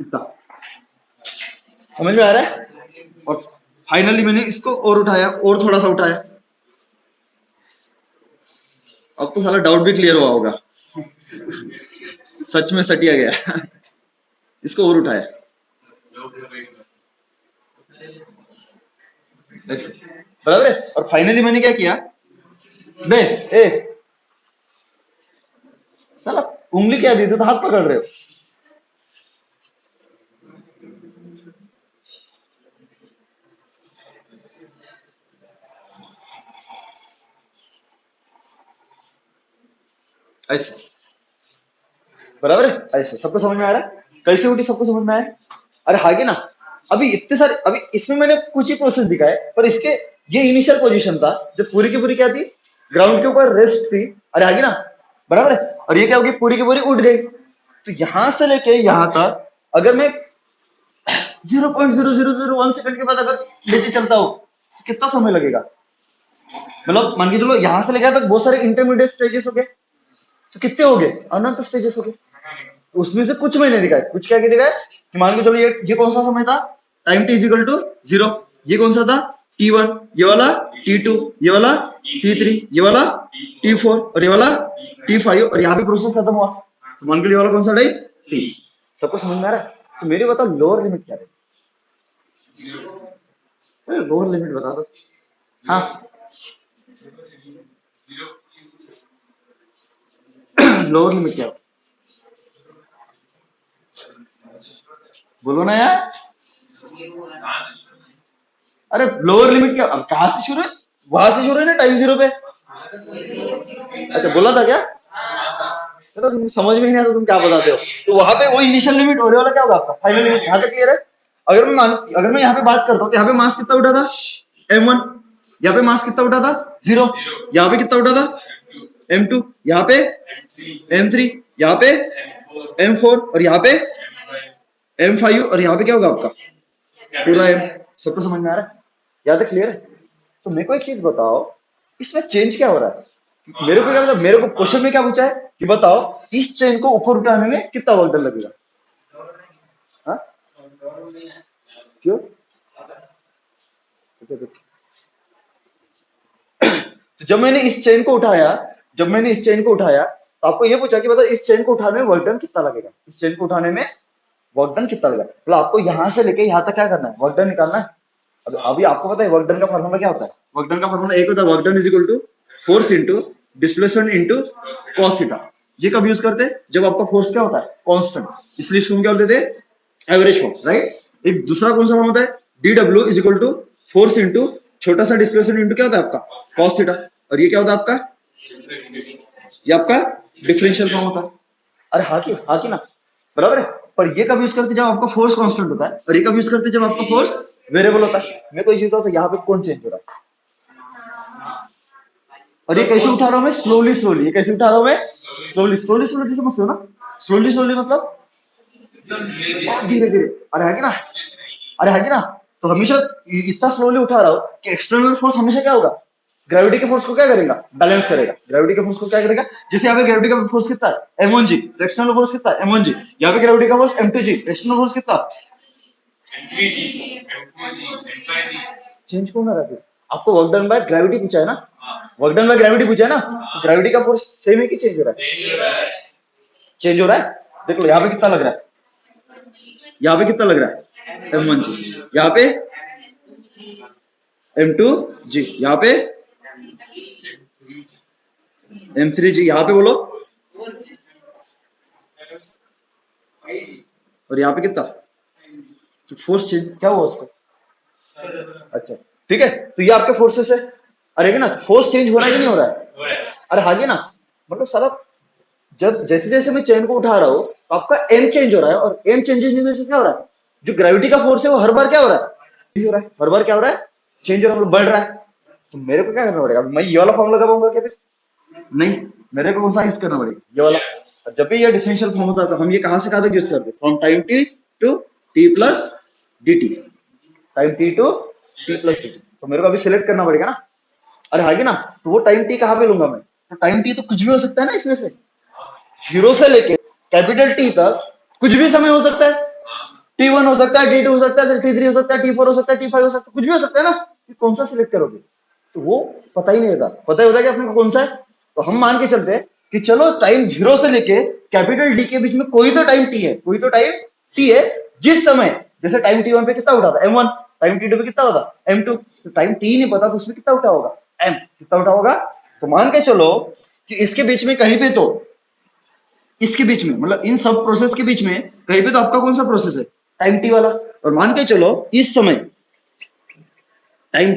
इतना, समझ में आ रहा है। और फाइनली मैंने इसको और उठाया, और थोड़ा सा उठाया। अब तो साला डाउट भी क्लियर हुआ होगा, सच में सटिया गया। इसको और उठाया, ऐसे, बराबर है। और फाइनली मैंने क्या किया, बे ए, साला उंगली क्या दी थी, तो हाथ पकड़ रहे हो। ऐसे बराबर है, ऐसे सबको समझ में आ रहा है, कैसे उठी सबको समझ में आया। अरे हागे ना, अभी इतने सारे, अभी इसमें मैंने कुछ ही प्रोसेस दिखाए, पर इसके ये इनिशियल पोजीशन था जो पूरी की पूरी क्या थी, ग्राउंड के ऊपर रेस्ट थी। अरे आगे ना, बराबर है। और ये क्या होगी, पूरी की पूरी उठ गई। तो यहां से लेके यहां तक अगर मैं 0.0001 सेकंड के बाद अगर लेके चलता हूं तो कितना समय लगेगा। मतलब मान के चलो यहां से लेके तक बहुत सारे इंटरमीडिएट स्टेजेस हो गए, तो कितने हो गए, अनंत स्टेजेस हो गए। तो उसमें से कुछ मैंने दिखाए, कुछ क्या क्या दिखाए कि मान के चलो ये कौन सा समय था, टाइम टी इजिकल टू 0। ये कौन सा था, T1, ये वाला T2, ये वाला T3, ये वाला T4 और ये वाला T5, और यहाँ पे प्रोसेस खत्म हुआ। तो मान के लिए वाला कौन सा टाइम, T। सबको समझ में आ रहा है। तो मेरे बताओ लोअर लिमिट क्या है, लोअर लिमिट बता दो। हाँ लोअर लिमिट क्या है, बोलो ना यार। अरे लोअर लिमिट क्या, अब कहां से शुरू है, वहां से शुरू है ना, टाइम जीरो पे। अच्छा बोला था क्या, चलो तुम समझ में ही नहीं आता तुम क्या बताते हो। तो वहां पे वो इनिशियल लिमिट होने वाला क्या होगा आपका, फाइनल लिमिट। यहाँ तक क्लियर है। अगर मैं यहाँ पे बात करता हूँ तो यहाँ पे मास कितना उठा था, M1। यहाँ पे मास कितना उठा था, 0। यहाँ पे कितना उठा था, M2। यहाँ पे M3। यहाँ पे M4 और यहाँ पे M5 और यहाँ पे क्या होगा आपका पूरा M। सबको समझ में आ रहा है, यहाँ तक क्लियर है। तो मेरे को एक चीज बताओ, इसमें चेंज क्या हो रहा है। मेरे को क्या मतलब, मेरे को क्वेश्चन में क्या पूछा है कि बताओ इस चेन को ऊपर उठाने में कितना वर्क डन लगेगा। हाँ क्यों, तो जब मैंने इस चेन को उठाया तो आपको ये पूछा कि बताओ इस चेन को उठाने में वर्क डन कितना लगेगा, इस चेन को उठाने में वर्क डन कितना लगेगा। मतलब आपको यहां से लेके यहां तक क्या करना है, वर्क डन निकालना है। अब अभी आपको पता है वर्क डन का फॉर्मूला क्या होता है, वर्क डन का फॉर्मूला एक होता है, work done is equal to force into displacement into cos theta. ये कब यूज करते हैं, जब आपका फोर्स क्या होता है, कांस्टेंट। इसलिए इसको हम क्या बोलते थे, एवरेज फोर्स, राइट। एक दूसरा कौन सा फॉर्म होता है, D W is equal to force into छोटा सा डिस्प्लेसमेंट इंटू क्या होता है आपका कॉस थीटा। और ये क्या होता है आपका, ये आपका डिफरेंशियल फॉर्म होता है। अरे हाँ की ना, बराबर है। पर ये कब यूज करते हैं, जब आपका फोर्स कांस्टेंट होता है। और ये कब यूज करते हैं, जब आपका फोर्स वेरिएबल होता है। मैं कोई चीज होता है यहाँ पे कौन चेंज हो रहा है, और ये कैसे उठा रहा हूं मैं, स्लोली स्लोली। ये कैसे उठा रहा हूं मैं, स्लोली स्लोली स्लोली, समझते हो ना। स्लोली स्लोली मतलब बहुत धीरे धीरे। अरे है कि ना, अरे है कि ना। तो हमेशा इतना स्लोली उठा रहा हूं कि एक्सटर्नल फोर्स हमेशा क्या होगा, ग्रेविटी के फोर्स को क्या करेगा, बैलेंस करेगा। ग्रेविटी के फोर्स को क्या करेगा, जैसे यहाँ पे ग्रेविटी का फोर्स कितना है, M1G, तो एक्सटर्नल फोर्स कितना है, M1G। यहाँ पे ग्रेविटी का फोर्स M2G, एक्सटर्नल फोर्स कितना, चेंज क्यों ना रहा फिर। आपको वर्क डन बाय ग्रेविटी पूछा है ना, वर्क डन बाय ग्रेविटी पूछा है ना, तो ग्रेविटी का फोर्स सेम है कि चेंज हो रहा है, चेंज हो रहा है। देख लो यहाँ पे कितना लग रहा है, यहाँ पे कितना लग रहा है, M1G। यहाँ पे M2G, यहाँ पे M3G, यहाँ पे बोलो, और यहाँ पे कितना, तो फोर्स चेंज क्या हुआ उसका। अच्छा ठीक है, तो ये आपके फोर्सेस है। अरे ना, फोर्स चेंज हो रहा है कि नहीं हो रहा है, अरे हाँ ना। मतलब साला जब जैसे जैसे मैं चेन को उठा रहा हूँ तो आपका एम चेंज हो रहा है, और एम चेंजेस होने से क्या हो रहा है, जो ग्रेविटी का फोर्स है वो हर बार क्या हो रहा है, चेंज हो रहा है। हर बार क्या हो रहा है, चेंज हो रहा है, मतलब बढ़ रहा है। तो मेरे को क्या करना पड़ेगा, मैं ये वाला फॉर्म लगा पाऊंगा क्या फिर, नहीं। मेरे को कौन सा यूज करना पड़ेगा, ये वाला। और जब भी ये डिफरेंशियल फॉर्म होता है तो हम ये कहां से कहां तक यूज करते हैं, from time T to T plus D T, time T to T plus D T. तो मेरे को अभी सिलेक्ट करना पड़ेगा ना। अरे हाँ ना, तो वो टाइम टी कहाँ पे लूंगा मैं, तो टाइम टी तो कुछ भी हो सकता है ना इसमें से, जीरो से लेके कैपिटल टी तक कुछ भी समय हो सकता है। T1 हो सकता है, T2 हो सकता है, T3 हो सकता है, T4 हो सकता है, T5 हो सकता है, कुछ भी हो सकता है ना। कि कौन सा सिलेक्ट करोगे, तो वो पता ही नहीं रहता। पता ही होता है कि अपने को कौन सा है। तो हम मान के चलते हैं कि चलो टाइम जीरो से लेके कैपिटल डी के बीच में कोई तो टाइम टी है, कोई तो टाइम टी है, जिस समय जैसे टाइम T1 पे कितना उठा था, M1। टाइम T2 पे कितना होता, M2। तो टाइम टी नहीं पता तो उसमें कितना उठा होगा, M कितना उठा होगा। तो मान के चलो कि इसके बीच में कहीं पे तो इसके बीच में, मतलब इन सब प्रोसेस के बीच में कहीं पे तो आपका कौन सा प्रोसेस है, टाइम टी वाला। और मान के चलो इस समय टाइम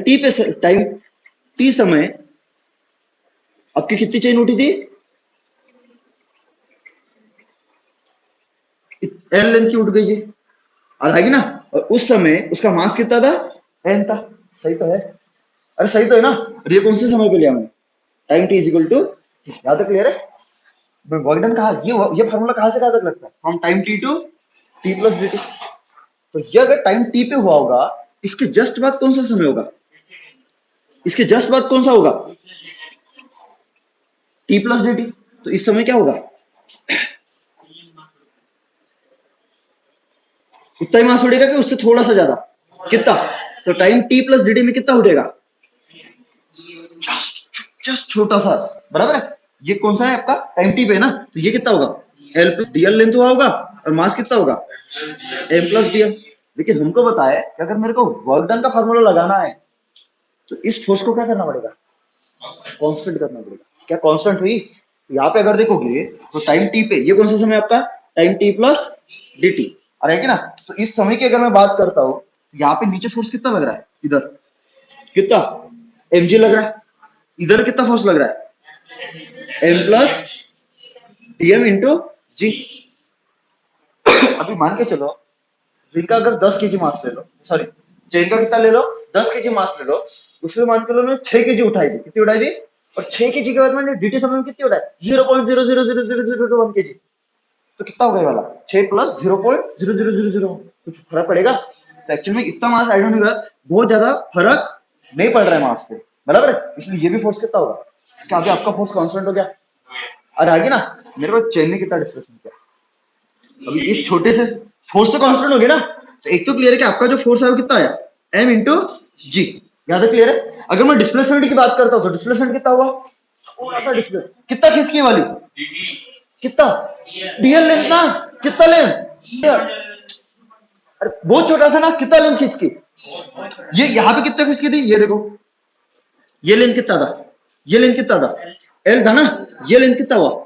टी समय आपकी कितनी चेन उठी थी, एल लेंथ की उठ गई जी, और आएगी ना। और उस समय उसका मास कितना था, एन था। सही तो है, अरे सही तो है ना। और ये कौन से समय पे लिया मैंने, time T is equal to, यहां तक क्लियर है। वर्क डन कहा, ये फॉर्मूला कहां से कहां तक लगता है, from time T to T plus D T. तो ये अगर टाइम टी पे हुआ होगा, इसके जस्ट बाद कौन सा समय होगा, इसके जस्ट बाद कौन सा होगा, टी प्लस डी टी। तो इस समय क्या होगा, उतना ही मास उड़ेगा कि उससे थोड़ा सा ज्यादा, कितना। तो time T plus D T में कितना उठेगा, जस्ट छोटा सा, बराबर है। ये कौन सा है आपका, टाइम टी पे है ना, तो ये कितना होगा, एल प्लस डीएल लेंथ हुआ होगा, और मास कितना होगा, एम प्लस डीएल। लेकिन हमको बताया कि अगर मेरे को वर्क डन का फार्मूला लगाना है, तो इस फोर्स को क्या करना पड़ेगा, कांस्टेंट करना पड़ेगा। क्या कांस्टेंट हुई, तो यहाँ पे अगर देखोगे तो टाइम टी पे ये कौन सा समय आपका, time T plus D T, और है कि ना। तो इस समय की अगर मैं बात करता हूँ, यहाँ पे नीचे फोर्स कितना लग रहा है, इधर कितना एम जी लग रहा है, इधर कितना फोर्स लग रहा है, m plus d m into g. अभी मान के चलो रिंग का अगर 10 केजी मास ले लो, सॉरी चेन का कितना ले लो, 10 केजी मास ले लो। उसमें मान के लो मैंने 6 केजी उठाई थी, कितनी उठाई थी, और 6 केजी के बाद मैंने डीटी समय में कितनी उठाई, 0.0000001 केजी। तो कितना हो गया ये वाला, 6 प्लस 0.0000, कुछ फर्क पड़ेगा। तो एक्चुअली में इतना मास ऐड होने के बाद बहुत ज्यादा फर्क नहीं पड़ रहा है मास पे, बराबर है। इसलिए ये भी फोर्स कितना होगा, क्या अभी आपका फोर्स कांस्टेंट हो गया। और आगे ना मेरे पास चेन ने कितना डिस्प्लेसमेंट किया, अभी इस छोटे से फोर्स तो कांस्टेंट हो गया ना। तो एक तो क्लियर है कि आपका जो फोर्स है वो कितना आया, एम इंटू जी, यहां तक क्लियर है। अगर मैं डिस्प्लेसमेंट की बात करता हूं तो डिस्प्लेसमेंट कितना हुआ, थोड़ा सा डिस्प्लेस, कितना खिसकी वाली, कितना डीएल लेंथ ना, कितना लेंथ, अरे बहुत छोटा सा ना, कितना लेंथ खिसकी, ये यहां पे कितना खिसकी थी, ये देखो ये लेंथ कितना था, ये लेंथ कितना था, एल था ना, ये लेंथ कितना हुआ,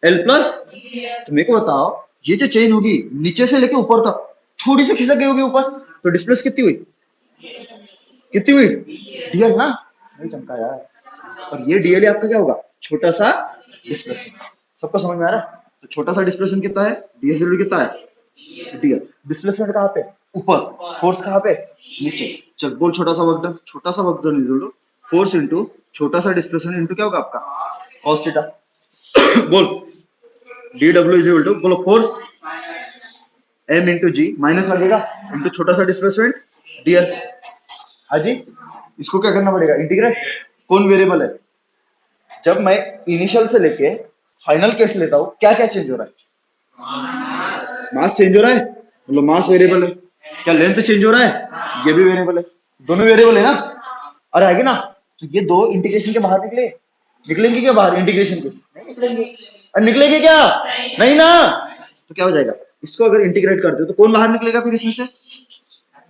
एल प्लस। तो मेरे को बताओ ये जो चेन होगी नीचे से लेके ऊपर तक थोड़ी सी खिसक गई होगी ऊपर, तो डिस्प्लेस कितनी हुई, कितनी हुई, डीएल ना, नहीं चमका यार। और ये डीएल आपका क्या होगा, छोटा सा डिस्प्लेसमेंट। सबको समझ में आ रहा है, तो छोटा सा डिस्प्लेसमेंट कितना है, डीएस कितना है, डीएल। डिस्प्लेसमेंट कहाँ पे, ऊपर, फोर्स कहाँ पे, नीचे। चल बोल छोटा सा वर्क डन, छोटा सा वर्क डन बोलो, फोर्स इंटू छोटा सा डिस्प्लेसमेंट इंटू क्या होगा आपका, कॉस थीटा। बोल D W is equal to, बोलो force M into G minus लगेगा इंटू छोटा सा डिस्प्लेसमेंट डीएल। हाँ जी, इसको क्या करना पड़ेगा, इंटीग्रेट। कौन वेरिएबल है, जब मैं इनिशियल से लेके फाइनल केस लेता हूं क्या क्या चेंज हो रहा है, मास चेंज हो रहा है, मतलब मास वेरिएबल है। क्या लेंथ चेंज हो रहा है, ये भी वेरिएबल है, दोनों वेरिएबल है ना। और आगे ना तो ये दो इंटीग्रेशन के बाहर निकले, निकलेंगे क्या बाहर इंटीग्रेशन के, नहीं निकलेंगे। और निकलेंगे क्या, नहीं ना। तो क्या हो जाएगा, इसको अगर इंटीग्रेट करते हो तो कौन बाहर निकलेगा फिर इसमें से,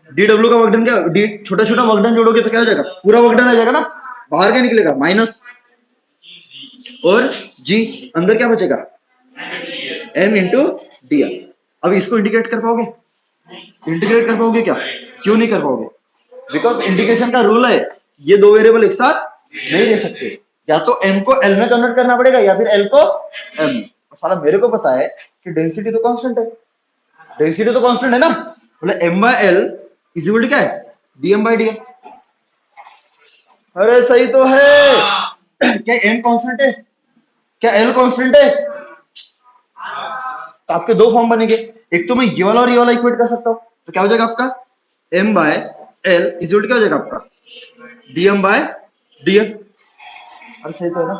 डी डब्ल्यू का वर्कडन, क्या डी छोटा छोटा वर्कडन जोड़ोगे तो क्या हो जाएगा, पूरा वर्कडन आ जाएगा ना। बाहर क्या निकलेगा, माइनस, और जी अंदर क्या बचेगा, एम इंटू डी। अब इसको इंटीग्रेट कर पाओगे, इंटीग्रेट कर पाओगे क्या, क्यों नहीं कर पाओगे, बिकॉज इंटीग्रेशन का रूल है ये दो वेरिएबल एक साथ नहीं ले सकते, या तो एम को एल में कन्वर्ट करना पड़ेगा या फिर एल को एम में। और साला मेरे को पता है कि डेंसिटी तो कांस्टेंट है, डेंसिटी तो कांस्टेंट है ना, मतलब M by L is equal to क्या है, डीएम बाय डीएल। अरे सही तो है। क्या एम कांस्टेंट है, क्या एल कांस्टेंट है, तो आपके दो फॉर्म बनेंगे, एक तो मैं ये वाला और ये वाला इक्वेट कर सकता हूं, तो क्या हो जाएगा आपका M by L is equal to क्या हो जाएगा आपका डीएम बाय डीएल। अरे सही तो है ना,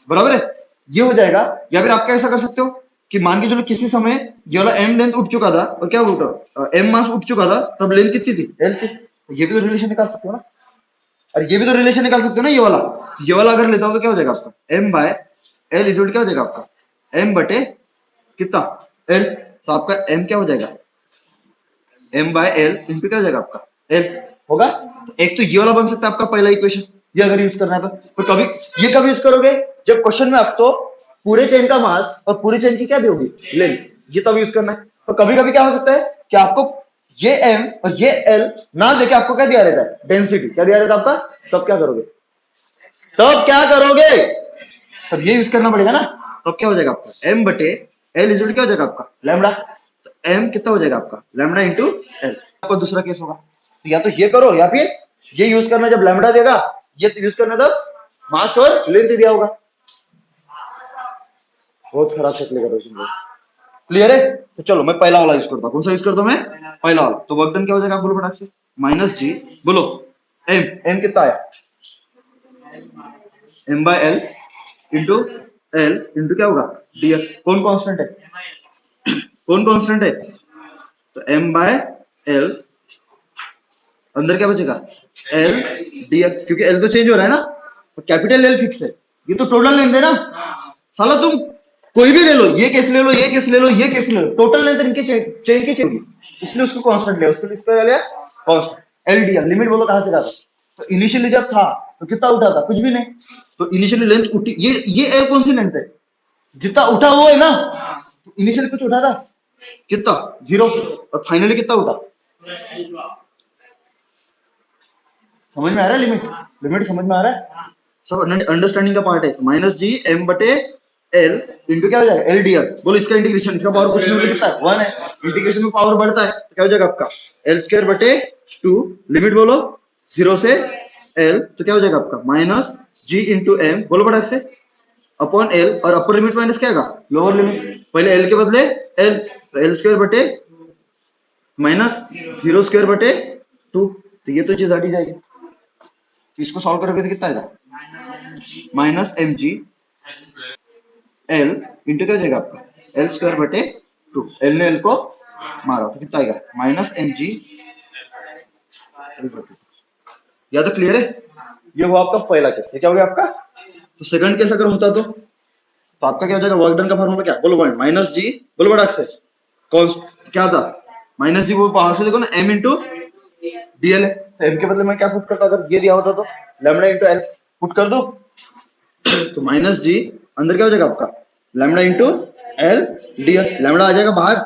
बराबर है, ये हो जाएगा। या फिर आप ऐसा कर सकते हो कि मान के चलो किसी समय ये वाला एम लेंथ उठ चुका था और क्या उठा, एम मास उठ चुका था, तब लेंथ कितनी थी, एल थी। तो ये भी तो रिलेशन निकाल सकते हो ना, और ये भी तो रिलेशन निकाल सकते हो ना, ये वाला अगर लेता हूं तो क्या हो जाएगा आपका M by L is equal to क्या हो जाएगा आपका एम बटे कितना, एल। तो आपका एम क्या हो जाएगा, एम बाय एल इंटू क्या हो जाएगा आपका एल होगा। तो एक तो ये वाला बन सकता है आपका पहला इक्वेशन, ये अगर यूज करना है तो कभी ये कब यूज करोगे, जब क्वेश्चन में आप तो पूरे चेन का मास और पूरी चेन की क्या दी होगी, लेंथ, ये तब यूज करना है। तो कभी कभी क्या हो सकता है कि आपको ये एम और ये एल ना देके आपको क्या दिया रहता है, डेंसिटी क्या दिया रहता है आपका, तब क्या करोगे, तब क्या करोगे, तब ये यूज करना पड़ेगा ना। तब क्या हो जाएगा आपका एम बटे एल इज क्या हो जाएगा आपका लैम्बडा। तो एम कितना हो जाएगा आपका लैम्बडा इंटू एल। आपका दूसरा केस होगा, तो या तो ये करो या फिर ये यूज करना, जब लैम्बडा देगा ये यूज करना तब मास और लेंथ दिया होगा। बहुत खराब शक्ल कर रहे हो, क्लियर है। तो चलो मैं पहला वाला यूज करता हूँ, कौन सा यूज करता हूँ मैं, पहला वाला। तो वर्क डन क्या हो जाएगा, आप बोलो फटाक से, माइनस जी, बोलो एम, एम कितना आया, एम बाय एल इंटू क्या होगा डी एल। कौन कांस्टेंट है, कौन कांस्टेंट है, तो एम बाय एल, अंदर क्या बचेगा एल डी एल, क्योंकि एल तो चेंज हो रहा है ना, तो कैपिटल एल फिक्स है, ये तो टोटल लेंथ है ना। साला तुम कोई भी ले लो, ये केस ले लो, ये केस ले लो, ये केस ले लो, टोटल लेंथ इनकी चेन की चाहिए, इसलिए उसको कांस्टेंट लिया, उसके लिए इसका लिया constant L D L. Limit बोलो कहां से कहा था, तो इनिशियली जब था तो कितना उठा था, कुछ भी नहीं, तो इनिशियली लेंथ उठी, ये एल कौन सी लेंथ है, जितना उठा वो है ना, तो इनिशियली कुछ उठा था कितना, जीरो, और फाइनली कितना उठा, समझ में आ रहा है, लिमिट, लिमिट समझ में आ रहा है, सब अंडरस्टैंडिंग का पार्ट है। माइनस जी एम बटे एल इंटू क्या हो जाएगा एल डी एल। बोलो इसका इंटीग्रेशन, इसका पावर कुछ नहीं होता, कितना है वन है, इंटीग्रेशन में पावर बढ़ता है तो क्या हो जाएगा आपका एल स्क्वायर बटे टू, लिमिट बोलो जीरो से एल, तो क्या हो जाएगा आपका माइनस जी इंटू एम, बोलो फटाक से, अपॉन एल, और अपर लिमिट माइनस क्या होगा लोअर लिमिट, पहले एल के बदले एल, तो एल स्क्वायर बटे माइनस जीरो स्क्वायर बटे टू, तो ये तो चीज हट ही जाएगी। तो इसको सॉल्व करोगे तो कितना आएगा minus M G L into क्या हो जाएगा आपका एल स्क्वायर बटे टू, एल ने एल को मारा तो कितना आएगा माइनस एम जी। या तो क्लियर है, ये हुआ आपका पहला केस, ये क्या हो गया आपका। तो सेकंड केस अगर होता तो आपका क्या हो जाएगा, वर्क डन का फॉर्मूला क्या, बोलो वन माइनस जी, बोलो बड़ा से कौन क्या था माइनस जी, वो बाहर से देखो ना एम इंटू डीएल है, तो एम के बदले मैं क्या पुट करता, अगर ये दिया होता तो लैम्बडा इंटू एल पुट कर दो, तो माइनस जी अंदर क्या हो जाएगा आपका lambda into l dl, lambda आ जाएगा बाहर,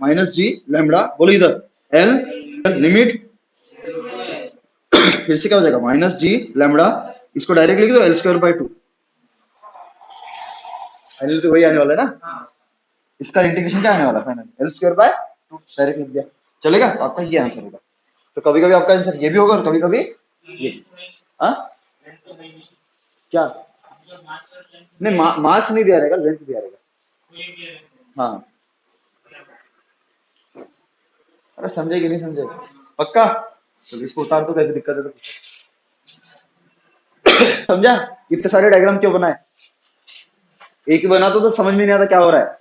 माइनस जी लैम्बडा, बोलो इधर एल, लिमिट फिर से क्या हो जाएगा माइनस जी लैम्बडा, इसको डायरेक्ट लिख दो L square by two, final तो वही आने वाला है ना, इसका इंटीग्रेशन क्या आने वाला है final L square by two, direct लिख दिया चलेगा, तो आपका ये आंसर होगा। तो कभी कभी आपका आंसर ये भी होगा और कभी कभी ये, हाँ क्या नहीं, मास नहीं दिया रहेगा, लेंथ दिया रहेगा। हाँ अरे समझे कि नहीं समझे, पक्का, तो इसको उतार दो, कैसे दिक्कत है तो समझा, इतने सारे डायग्राम क्यों बनाए, एक ही बना तो समझ में नहीं आता क्या हो रहा है।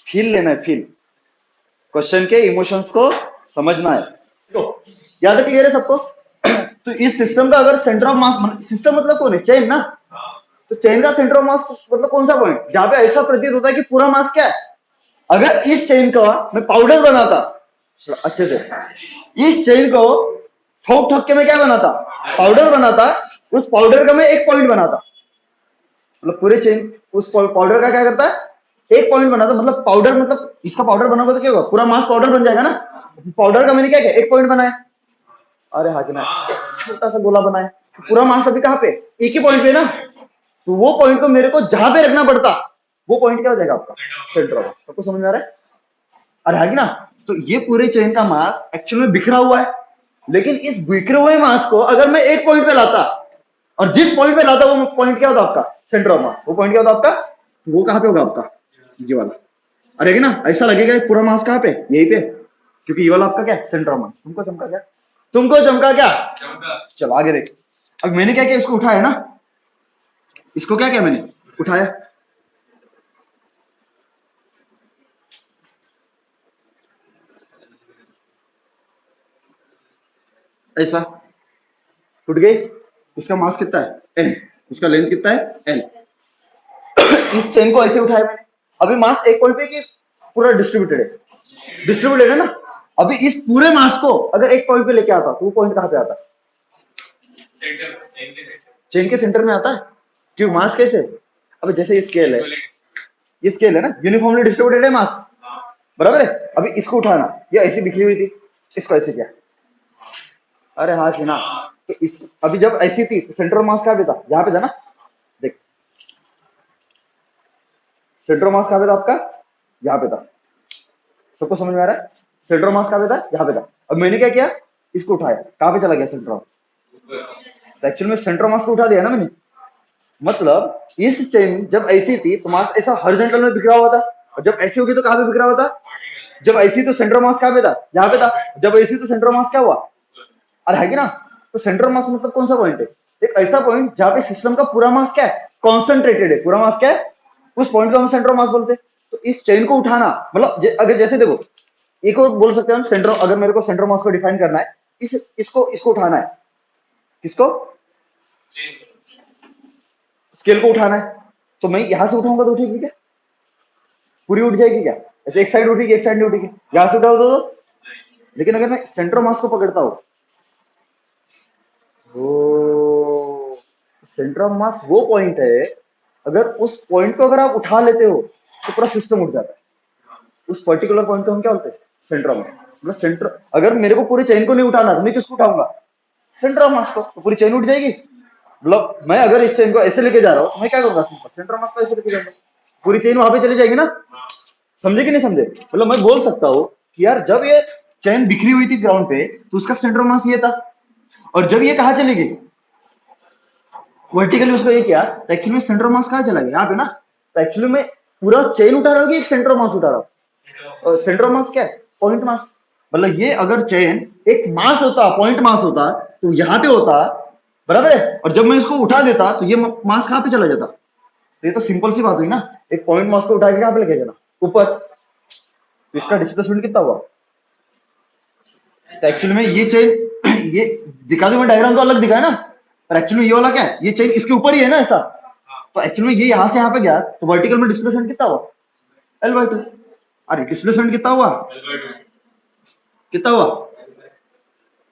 फील लेना है, फील, क्वेश्चन के इमोशंस को समझना है। तो याद है, क्लियर है सबको। तो इस सिस्टम का अगर सेंटर ऑफ मास, सिस्टम मतलब कौन है, चेन ना, तो चेन का सेंटर ऑफ मास मतलब कौन सा पॉइंट, जहां पे ऐसा प्रतीत होता है कि पूरा मास क्या है। अगर इस चेन का मैं पाउडर बनाता अच्छे से, इस चेन को ठोक ठोक के मैं क्या बनाता, पाउडर बनाता, उस पाउडर का मैं एक पॉइंट बनाता, मतलब पूरे चेन उस पाउडर का क्या करता है एक पॉइंट बनाता, मतलब पाउडर, मतलब इसका पाउडर बनाओगे तो क्या होगा, पूरा मास पाउडर बन जाएगा ना। पाउडर का मैंने क्या किया, एक पॉइंट बनाया, अरे हाँ ना, छोटा सा गोला बनाया, तो पूरा मास अभी कहाँ पे, एक ही पॉइंट पे ना, तो वो पॉइंट को मेरे को जहां पे रखना पड़ता, वो पॉइंट क्या हो जाएगा आपका सेंटर ऑफ, सबको समझ में आ रहा है, अरे हाँ ना। तो ये पूरे चेन का मास एक्चुअल में बिखरा हुआ है, लेकिन इस बिखरे हुए मास को अगर मैं एक पॉइंट पे लाता, और जिस पॉइंट पे लाता वो पॉइंट क्या होता आपका सेंटर ऑफ मास, वो पॉइंट क्या होता आपका, वो कहां पे होगा आपका ये वाला, अरे ना ऐसा लगेगा पूरा मास कहां पे, यही पे, क्योंकि ये वाला आपका क्या सेंटर ऑफ मास। तुमको चमका क्या, तुमको चमका क्या, चलो आगे देख। अब मैंने क्या किया, इसको उठाया ना, इसको क्या किया मैंने उठाया, ऐसा टूट गई, इसका मास कितना है एल, इसका लेंथ कितना है एल, इस चेन को ऐसे उठाया मैंने, अभी मास एक पॉइंट पे कि पूरा डिस्ट्रीब्यूटेड है, डिस्ट्रीब्यूटेड है ना। अभी इस पूरे मास को अगर एक पॉइंट पे लेके आता तो वो पॉइंट कहां पे आता, चेन के सेंटर में आता है। क्यों? मास कैसे? अब जैसे ये स्केल है, ये स्केल है ना, यूनिफॉर्मली डिस्ट्रीब्यूटेड है मास, बराबर है। अभी इसको उठाना, ये ऐसी बिखरी हुई थी, इसको ऐसे किया, अरे हाँ थी ना, तो इस अभी जब ऐसी थी तो सेंटर ऑफ मास कहाँ पे था? यहाँ पे था ना, देख सेंटर ऑफ मास कहाँ पे था आपका? यहाँ पे था। सबको समझ में आ रहा है? सेंटर ऑफ मास कहाँ पे था? यहाँ पे था। अब मैंने क्या किया, इसको उठाया, कहाँ पे चला गया सेंटर ऑफ? तो एक्चुअल में सेंटर ऑफ मास को उठा दिया ना मैंने। मतलब इस चेन जब ऐसी थी तो मास ऐसा हॉरिजॉन्टल में बिखरा हुआ था, और जब ऐसी होगी तो कहाँ पे बिखरा हुआ था? जब ऐसी तो सेंटर ऑफ मास कहाँ पे था? यहाँ पे था। जब ऐसी तो सेंटर ऑफ मास क्या हुआ? अरे है कि ना? तो सेंटर ऑफ मास मतलब कौन सा पॉइंट है? एक ऐसा पॉइंट जहां पे सिस्टम का पूरा मास क्या है? कॉन्सेंट्रेटेड है। पूरा मास क्या है? उस पॉइंट को हम सेंटर ऑफ मास बोलते हैं। तो इस चेन को उठाना मतलब अगर जैसे देखो, एक और बोल सकते हैं हम सेंटर, अगर मेरे को सेंटर ऑफ मास को डिफाइन करना है, इसको इसको उठाना है। किसको? स्केल को उठाना है। तो मैं यहां से उठाऊंगा तो उठेगी क्या? पूरी उठ जाएगी क्या? ऐसे एक साइड उठेगी, एक साइड नहीं उठेगी। यहां से उठाओ तो लेकिन अगर मैं सेंटर ऑफ मास को पकड़ता हूं, वो सेंटर ऑफ मास वो पॉइंट है, अगर उस पॉइंट को अगर आप उठा लेते हो तो पूरा सिस्टम उठ जाता है। उस पर्टिकुलर पॉइंट को हम क्या बोलते हैं? Centre of mass. मतलब सेंटर, अगर मेरे को पूरे चेन को नहीं उठाना तो मैं किसको उठाऊंगा? सेंटर ऑफ मास को। तो पूरी चेन उठ जाएगी। मतलब मैं अगर इस चेन को ऐसे लेके जा रहा हूँ तो मैं क्या करूंगा? सेंटर ऑफ मास को ऐसे लेके जाऊंगा, पूरी चेन वहां पे चली जाएगी ना। समझे कि नहीं समझे? मतलब मैं बोल सकता हूँ कि यार जब ये चेन बिखरी हुई थी ग्राउंड पे तो उसका सेंटर ऑफ मास ये था, और जब ये कहा चली गई वर्टिकली उसको ये किया तो एक्चुअली सेंटर ऑफ मास कहाँ चला गया? यहाँ पे ना। तो एक्चुअली में पूरा चेन उठा रहा हूँ कि एक सेंटर ऑफ मास उठा रहा हूँ? और सेंटर ऑफ मास क्या है? Point mass. मतलब ये अगर चेन एक मास होता, पॉइंट मास होता, तो यहाँ पे होता, बराबर है। और जब मैं इसको उठा देता तो ये मास कहाँ पे चला जाता? तो ये तो सिंपल सी बात हुई ना, एक पॉइंट मास को उठा के कहाँ पे लेके जाना? ऊपर। तो इसका डिस्प्लेसमेंट कितना हुआ? तो एक्चुअली में ये चेन ये दिखा दो, मैं डायग्राम तो अलग दिखा है ना, पर एक्चुअली ये वाला क्या है? ये चेन इसके ऊपर ही है ना ऐसा। तो एक्चुअली में ये यहां से यहां पे गया तो वर्टिकल में डिस्प्लेसमेंट कितना हुआ? L/2। अरे डिस्प्लेसमेंट कितना हुआ? कितना हुआ?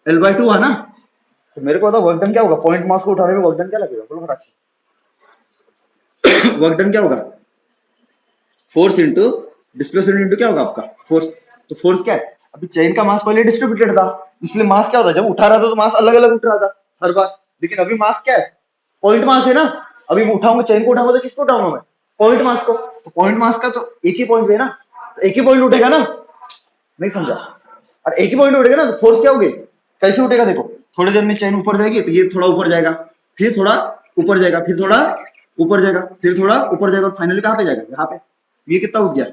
L/2 हुआ ना। तो मेरे को बताओ वर्क डन क्या होगा? पॉइंट मास को उठाने में वर्क डन क्या लगेगा? बोलो फटाक से। वर्क डन क्या होगा? फोर्स इंटू डिस्प्लेसमेंट इंटू क्या होगा आपका? फोर्स। तो फोर्स क्या है? अभी चेन का मास पहले डिस्ट्रीब्यूटेड था, इसलिए मास क्या होता? जब उठा रहा था तो मास अलग अलग उठ रहा था हर बार। लेकिन अभी मास क्या है? पॉइंट मास है ना। अभी मैं उठाऊंगा, चेन को उठाऊंगा तो किसको उठाऊंगा मैं? पॉइंट मास को। तो पॉइंट मास का तो एक ही पॉइंट है ना, तो एक ही पॉइंट उठेगा ना। नहीं समझा? और एक ही पॉइंट उठेगा ना, तो फोर्स क्या होगी? कैसे उठेगा? देखो, थोड़ी देर में चेन ऊपर जाएगी तो ये थोड़ा ऊपर जाएगा, फिर थोड़ा ऊपर जाएगा, फिर थोड़ा ऊपर जाएगा, फिर थोड़ा ऊपर जाएगा, और फाइनली कहाँ पे जाएगा? यहाँ पे। ये कितना उठ गया?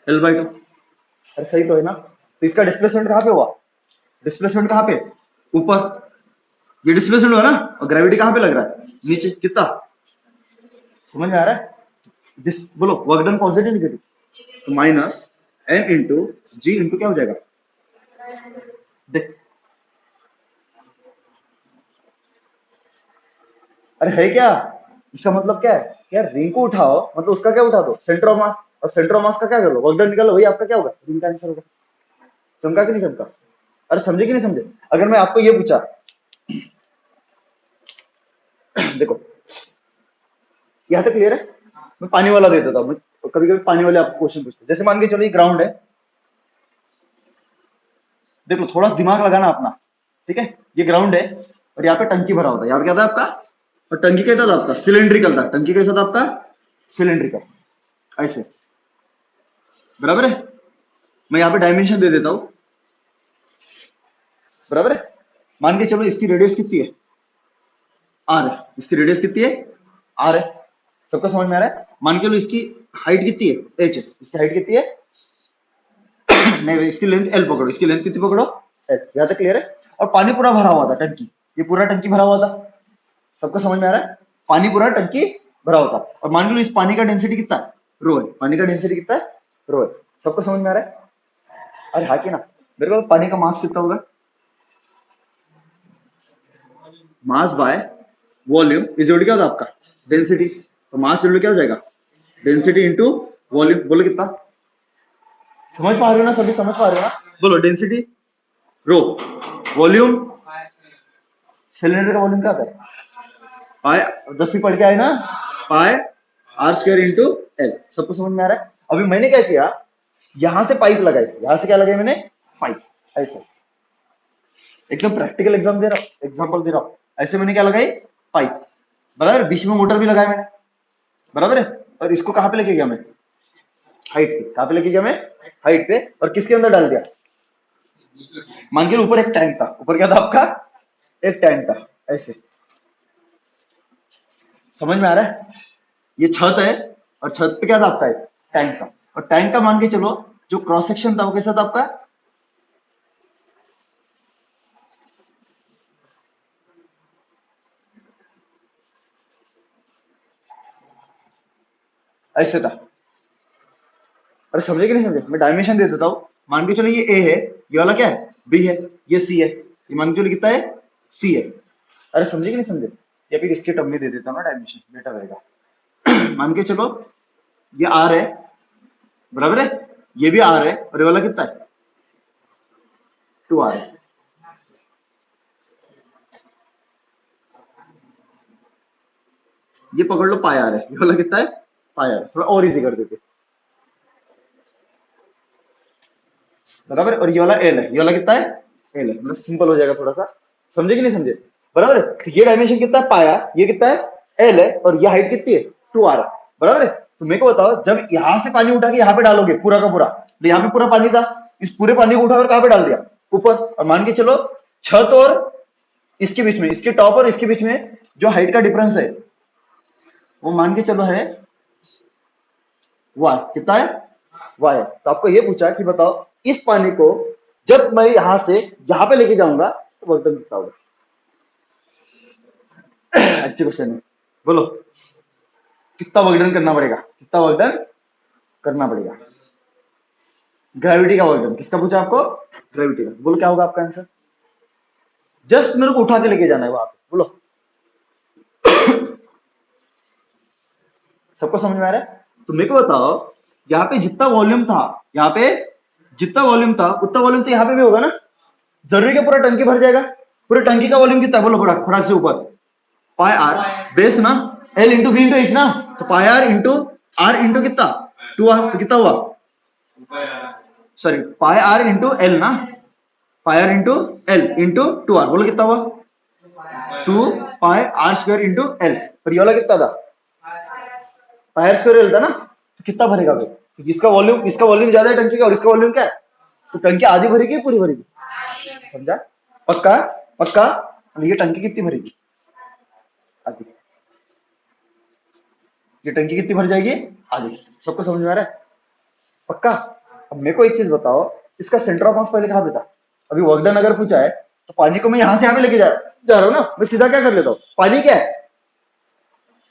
L/2। अरे सही तो है ना। तो इसका डिस्प्लेसमेंट कहाँ पे हुआ? डिस्प्लेसमेंट कहाँ पे? ऊपर। ये डिस्प्लेसमेंट हुआ ना, और ग्रेविटी कहाँ पे लग रहा है? नीचे। कितना? समझ में आ रहा है? बोलो वर्क डन पॉजिटिव नेगेटिव? तो minus N into G into क्या हो जाएगा? देख, अरे है क्या? इसका मतलब क्या है यार? रिंग को उठाओ मतलब उसका क्या उठा दो? Centre of mass. और सेंटर ऑफ मास का क्या कर लो? वर्क डन निकालो, वही आपका क्या होगा? रिंग का आंसर होगा। समझा कि नहीं समझा? अरे समझे कि नहीं समझे? अगर मैं आपको ये पूछा देखो यहाँ तक क्लियर है? मैं पानी वाला दे देता हूँ। कभी कभी पानी वाले आपको क्वेश्चन पूछते हैं। जैसे मान के चलो ये ग्राउंड है, देखो थोड़ा दिमाग लगाना अपना, ठीक है? ये ग्राउंड है और यहाँ पे टंकी भरा होता है। यहाँ पे क्या था आपका? और टंकी कैसा था आपका? सिलेंड्रिकल था। टंकी कैसा था आपका? सिलेंड्रिकल। ऐसे, बराबर है। मैं यहाँ पे डायमेंशन दे देता हूँ, बराबर है। मान के चलो इसकी रेडियस कितनी है? आर है। इसकी रेडियस कितनी है? आर है। सबको समझ में आ रहा है? मान के चलो इसकी हाइट कितनी है? एच है। इसकी हाइट कितनी है? नहीं, इसकी लेंथ एल पकड़ो। इसकी लेंथ कितनी पकड़ो? एल। यहाँ तक क्लियर है? और पानी पूरा भरा हुआ था, टंकी, ये पूरा टंकी भरा हुआ था। सबको समझ में आ रहा है? पानी पूरा टंकी भरा होता, और मान लो इस पानी का डेंसिटी कितना है? रो है। पानी का डेंसिटी कितना है? रो है। सबको समझ में आ रहा है? अरे हाँ कि ना? मेरे को पानी का मास कितना होगा? Mass by volume is equal क्या होता है आपका? डेंसिटी। तो मास इक्वल क्या हो जाएगा? Density into volume. बोलो कितना? समझ पा रहे हो ना? सभी समझ पा रहे हो ना? बोलो डेंसिटी रो, वॉल्यूम सिलेंडर का वॉल्यूम क्या होता है? पाई 10 पढ़ के आए ना, pi r square into L. सबको समझ में आ रहा है? अभी मैंने क्या किया, यहां से पाइप लगाई, यहां से क्या लगाई मैंने, पाइप, ऐसे एकदम प्रैक्टिकल एग्जाम दे रहा हूं, एग्जांपल दे रहा हूं। ऐसे मैंने क्या लगाई, पाइप, बराबर, बीच में मोटर भी लगाया मैंने, बराबर है। और इसको कहां पे लेके गया मैं, हाइट पे। कहां पे लेके गया मैं, हाइट पे। और किसके अंदर डाल दिया, मान के ऊपर एक टैंक था, ऊपर क्या था आपका, एक टैंक था, ऐसे। समझ में आ रहा है? ये छत है, और छत पे क्या था आपका, एक टैंक था। और टैंक का मान के चलो जो क्रॉस सेक्शन था वो कैसा था आपका, ऐसे था। अरे समझे कि नहीं समझे? मैं डायमेंशन दे देता हूं। मान के चलो ये ए है, ये वाला क्या है, बी है, ये सी है, ये मान के चलो कितना है, सी है। अरे समझे कि नहीं समझे? या फिर इसके टर्म में दे देता हूँ ना, डायमेंशन बेटर रहेगा। मान के चलो ये आर है, बराबर है, ये भी आर है, और ये वाला कितना है, 2r है। ये पकड़ लो पाई आर है, ये वाला कितना है, पाई आर। थोड़ा और इजी कर देते, बराबर है। और ये वाला एल है, ये वाला कितना है, एल है। मतलब सिंपल हो जाएगा थोड़ा सा। समझे कि नहीं समझे? बराबर है। तो ये डायमेंशन कितना है, पाया, ये कितना है, एल है, और ये हाइट कितनी है, 2r, बराबर है। तो मेरे को बताओ, जब यहां से पानी उठा के यहाँ पे डालोगे पूरा का पूरा, तो यहाँ पे पूरा पानी था, इस पूरे पानी को उठाकर कहां पे डाल दिया, ऊपर। और मान के चलो छत और इसके बीच में, इसके टॉप और इसके बीच में जो हाइट का डिफरेंस है, वो मान के चलो है वाई। कितना है, वाई है। तो आपको ये पूछा कि बताओ इस पानी को जब मैं यहां से यहां पे लेके जाऊंगा तो वर्क डन कितना होगा। अच्छी क्वेश्चन है, बोलो कितना वर्क डन करना पड़ेगा, कितना वर्क डन करना पड़ेगा। ग्रेविटी का वर्क डन किसका पूछा आपको, ग्रेविटी का। बोलो क्या होगा आपका आंसर। जस्ट मेरे को उठा के लेके जाना है वहां पे, बोलो। सबको समझ में आ रहा है? तो मेरे को बताओ, यहाँ पे जितना वॉल्यूम था, यहाँ पे जितना वॉल्यूम था उतना वॉल्यूम तो यहाँ पे भी होगा ना। जरूरी क्या पूरा टंकी भर जाएगा, पूरे टंकी का वॉल्यूम कितना है, बोलो फटाक फटाक से ऊपर, पाई आर बेस ना, L into B into H ना। तो पाई आर इंटू कितना, 2r। तो कितना हुआ, sorry pi r into l ना, pi r into l into 2r। बोलो कितना हुआ, 2 pi r square into l. और ये वाला कितना था, पाई आर स्क्वायर एल था ना। तो कितना भरेगा फिर, तो इसका वॉल्यूम ज्यादा है टंकी का, और इसका वॉल्यूम क्या है, तो टंकी आधी भरेगी पूरी भरेगी, समझा? पक्का, पक्का। और ये टंकी कितनी भरेगी, आधी। ये टंकी कितनी भर जाएगी, आधी। सबको समझ में आ रहा है, पक्का। अब मेरे को एक चीज बताओ, इसका सेंटर ऑफ मास पहले कहां पे था। अभी वर्क डन अगर पूछा है तो पानी को मैं यहां से यहां पे लेके जा रहा हूं ना, मैं सीधा क्या कर लेता हूं, पानी क्या है,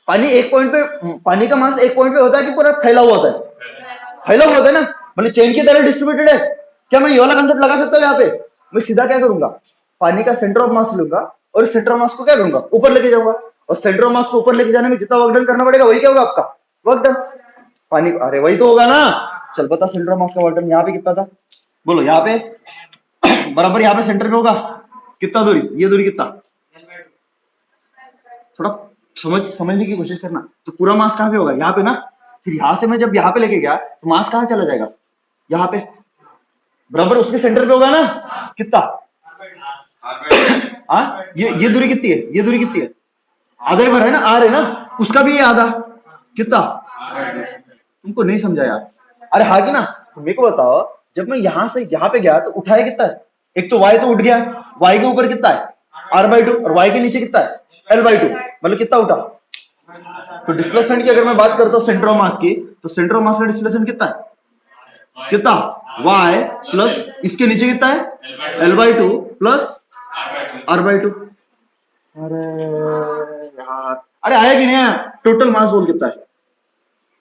पानी एक पॉइंट पे, पानी का मास एक पॉइंट पे होता है कि पूरा फैला हुआ होता है, फैला हुआ होता है ना, मतलब चेन की तरह डिस्ट्रीब्यूटेड है। क्या मैं ये वाला कंसेप्ट लगा सकता हूँ यहाँ पे, मैं सीधा क्या करूंगा, पानी का सेंटर ऑफ मास लूंगा, और इस सेंटर ऑफ मास को क्या करूंगा, ऊपर लेके जाऊंगा। और सेंटर ऑफ मास को ऊपर लेके जाने में जितना वर्क डन करना पड़ेगा वही क्या होगा आपका, वर्क डन। पानी, अरे वही तो होगा ना। चल बता सेंटर ऑफ मास का वर्क डन यहाँ पे कितना था, बोलो यहाँ पे, बराबर यहाँ पे सेंटर पे होगा कितना दूरी, ये दूरी कितना, थोड़ा समझने की कोशिश करना। तो पूरा मास कहाँ पे होगा, यहाँ पे ना। फिर यहाँ से मैं जब यहाँ पे लेके गया तो मास कहाँ चला जाएगा, यहाँ पे, बराबर उसके सेंटर पे होगा ना, कितना, ये दूरी कितनी है, ये दूरी कितनी है, आधा ही भर है ना, आर है ना, उसका भी ये आधा, कितना, तुमको नहीं समझा यार। अरे हाँ कि ना। तो मेरे को बताओ, जब मैं यहां से यहाँ पे गया तो उठाया कितना है, एक तो y तो उठ गया, y के ऊपर कितना है, r/2, और y के नीचे कितना है, l/2, मतलब कितना उठा। तो डिस्प्लेसमेंट की अगर मैं बात करता हूँ सेंटर ऑफ मास की, तो सेंटर ऑफ मास का डिस्प्लेसमेंट कितना है, कितना, y प्लस इसके नीचे कितना है, l/2 प्लस r/2। अरे यार, अरे आया कि नहीं आया, टोटल मास बोल कितना है,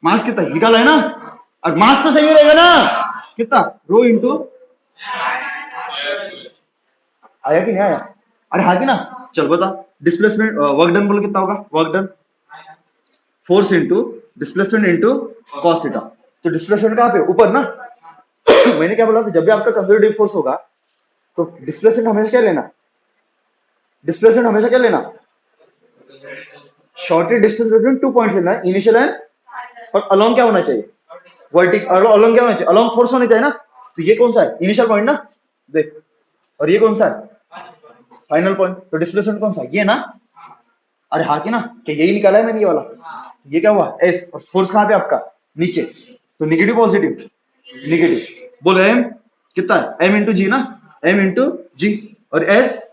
मास कितना है निकाला है ना। और मास तो सही रहेगा ना, कितना, रो इंटू, आया कि नहीं आया, अरे हाँ कि ना। चल बता, डिस्प्लेसमेंट वर्क डन बोलो कितना होगा, work done force into displacement into cos theta. तो डिस्प्लेसमेंट कहां पे, ऊपर ना। मैंने क्या बोला था, जब भी आपका कंजर्वेटिव फोर्स होगा तो डिस्प्लेसमेंट हमेशा क्या लेना, डिस्प्लेसमेंट हमेशा क्या लेना, शॉर्टेड डिस्टेंस बिटवीन 2 पॉइंट्स लेना है, इनिशियल एंड, और अलोंग क्या होना चाहिए, वर्टिकल, अलोंग क्या होना चाहिए, अलोंग फोर्स होनी चाहिए ना। तो ये कौन सा है, इनिशियल पॉइंट ना, देख, और ये कौन सा है, फाइनल पॉइंट। तो डिस्प्लेसमेंट कौन सा है, ये ना। अरे हाँ कि ना, कि यही निकाला है मैंने ये वाला। ये क्या हुआ, एस, और फोर्स कहाँ पे आपका, नीचे। तो नेगेटिव पॉजिटिव, नेगेटिव। बोलो एम कितना है, एम इंटू जी ना, एम इंटू जी, और S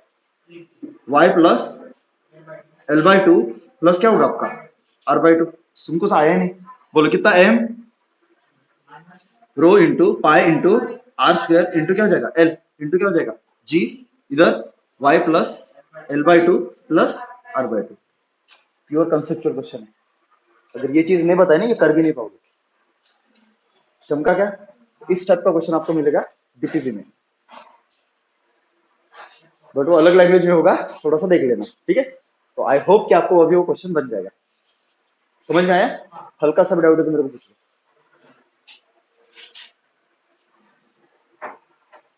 Y plus L/2 plus क्या होगा आपका, R/2। तुमको तो आया ही नहीं। बोलो कितना, M rho into pi into R square into क्या हो जाएगा, एल इंटू क्या हो जाएगा, जी, इधर Y plus L/2 plus R/2। Pure conceptual question है। अगर ये चीज नहीं बताई ना, ये कर भी नहीं पाओगे। चमका क्या, इस टाइप का क्वेश्चन आपको मिलेगा डीपीपी में, बट वो अलग लैंग्वेज में होगा, थोड़ा सा देख लेना, ठीक है। तो आई होप कि आपको अभी वो क्वेश्चन बन जाएगा। समझ में आया, हल्का सा डाउट है तो मेरे को पूछ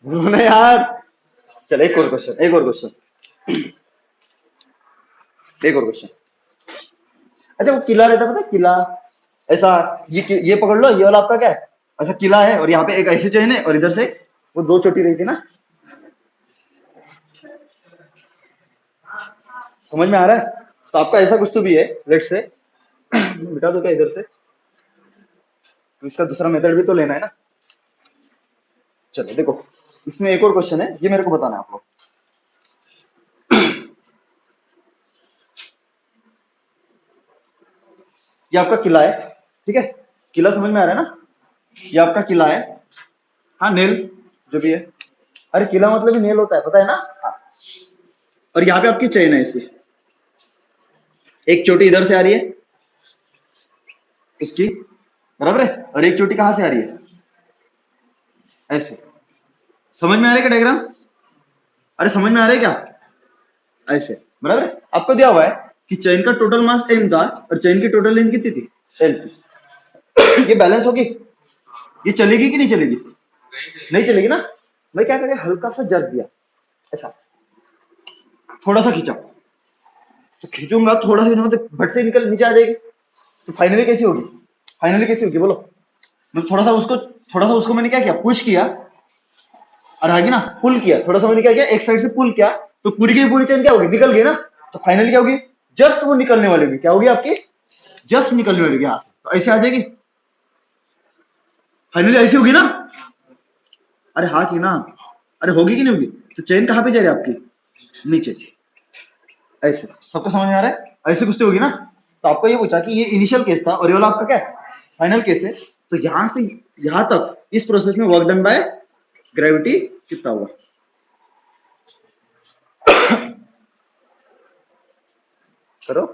लो ना यार। चल एक और क्वेश्चन, एक और क्वेश्चन, एक और क्वेश्चन। अच्छा वो किला रहता है, पता है किला, ऐसा, ये पकड़ लो, ये वाला आपका क्या है, ऐसा किला है, और यहाँ पे एक ऐसी चेन है, और इधर से वो दो चोटी रही थी ना। समझ में आ रहा है। तो आपका ऐसा कुछ तो भी है, लेट से बिठा दो क्या इधर से, तो इसका दूसरा मेथड भी तो लेना है ना। चलो देखो, इसमें एक और क्वेश्चन है, ये मेरे को बताना है आप लोग। ये आपका किला है, ठीक है, किला समझ में आ रहा है ना, ये आपका किला है। हाँ नेल, जो भी है। अरे किला मतलब ही नेल होता है, पता है ना। हाँ। और यहाँ पे आपकी चेन है ऐसी, एक चोटी इधर से आ रही है इसकी, बराबर है, और एक चोटी कहां से आ रही है, ऐसे। समझ में आ रहा है क्या डायग्राम, अरे समझ में आ रहा है क्या, ऐसे, बराबर है। आपको दिया हुआ है कि चेन का टोटल मास m था, और चेन की टोटल लेंथ कितनी थी, l थी। ये बैलेंस होगी, ये चलेगी कि नहीं चलेगी, नहीं चलेगी ना। मैं क्या करें, हल्का सा जर्क दिया, ऐसा थोड़ा सा खींचा, तो खींचूंगा थोड़ा सा, तो भट से निकल नीचे आ जाएगी। तो फाइनली कैसी होगी, फाइनली कैसी होगी बोलो। मतलब थोड़ा सा उसको मैंने क्या किया, पुश किया, और आगे ना पुल किया, थोड़ा सा मैंने क्या किया, एक साइड से पुल किया, तो पूरी की पूरी चेन क्या होगी, निकल गई ना। तो फाइनली क्या होगी, जस्ट वो निकलने वाली होगी, क्या होगी आपकी, जस्ट निकलने वाली होगी यहाँ से, तो ऐसे आ जाएगी, फाइनली ऐसी होगी ना। अरे हाँ की ना, अरे होगी कि नहीं होगी। तो चेन कहाँ पे जा रही है आपकी, नीचे, ऐसे। सबको समझ में आ रहा है, ऐसे कुछ तो होगी ना। तो आपको ये पूछा कि ये इनिशियल केस था, और ये वाला आपका क्या है, फाइनल केस है। तो यहां से यहां तक इस प्रोसेस में वर्क डन बाय ग्रेविटी कितना होगा, करो।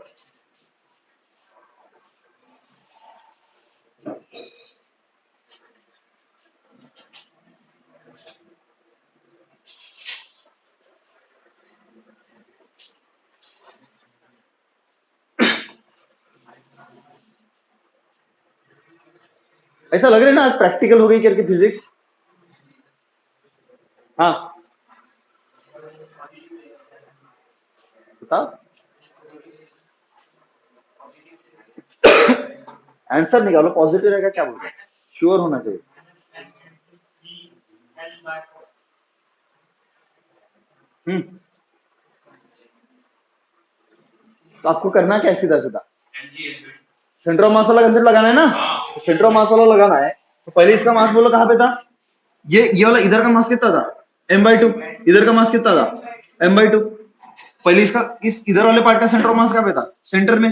ऐसा लग रहा है ना आज प्रैक्टिकल हो गई करके फिजिक्स। हाँ बताओ, आंसर निकालो, पॉजिटिव रहेगा, क्या बोल रहे हैं, श्योर होना चाहिए। हम्म। तो आपको करना क्या है, सीधा सीधा सेंटर ऑफ मास वाला कंसेप्ट लगाना है ना। तो सेंटर ऑफ मास वाला लगाना है, तो पहले इसका मास बोलो कहाँ पे था, ये वाला इधर का मास कितना था, m/2। इधर का मास कितना था, m/2। पहले इसका इस इधर वाले पार्ट का सेंटर ऑफ मास कहाँ पे था, सेंटर में।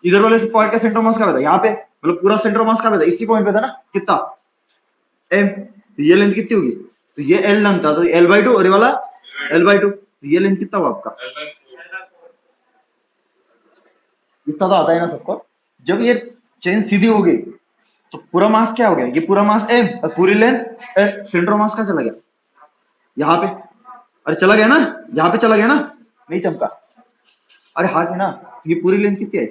इधर वाले पार्ट का सेंटर ऑफ मास कहाँ पे था, यहाँ पे, मतलब पूरा सेंटर ऑफ मास कहाँ पे था, इसी पॉइंट पे था ना, कितना, m। तो ये लेंथ कितनी होगी, तो ये l लेंथ था, तो L/2, और ये वाला L/2। तो ये लेंथ कितना हुआ आपका, इतना तो आता है ना सबको। जब ये चेन सीधी हो गई, तो पूरा मास क्या हो गया, ये पूरा मास m, और पूरी लेंथ सेंटर ऑफ मास का चला गया यहाँ पे। अरे चला गया ना, यहाँ पे चला गया ना, नहीं चमका। अरे हाँ कि ना, ये पूरी लेंथ कितनी है,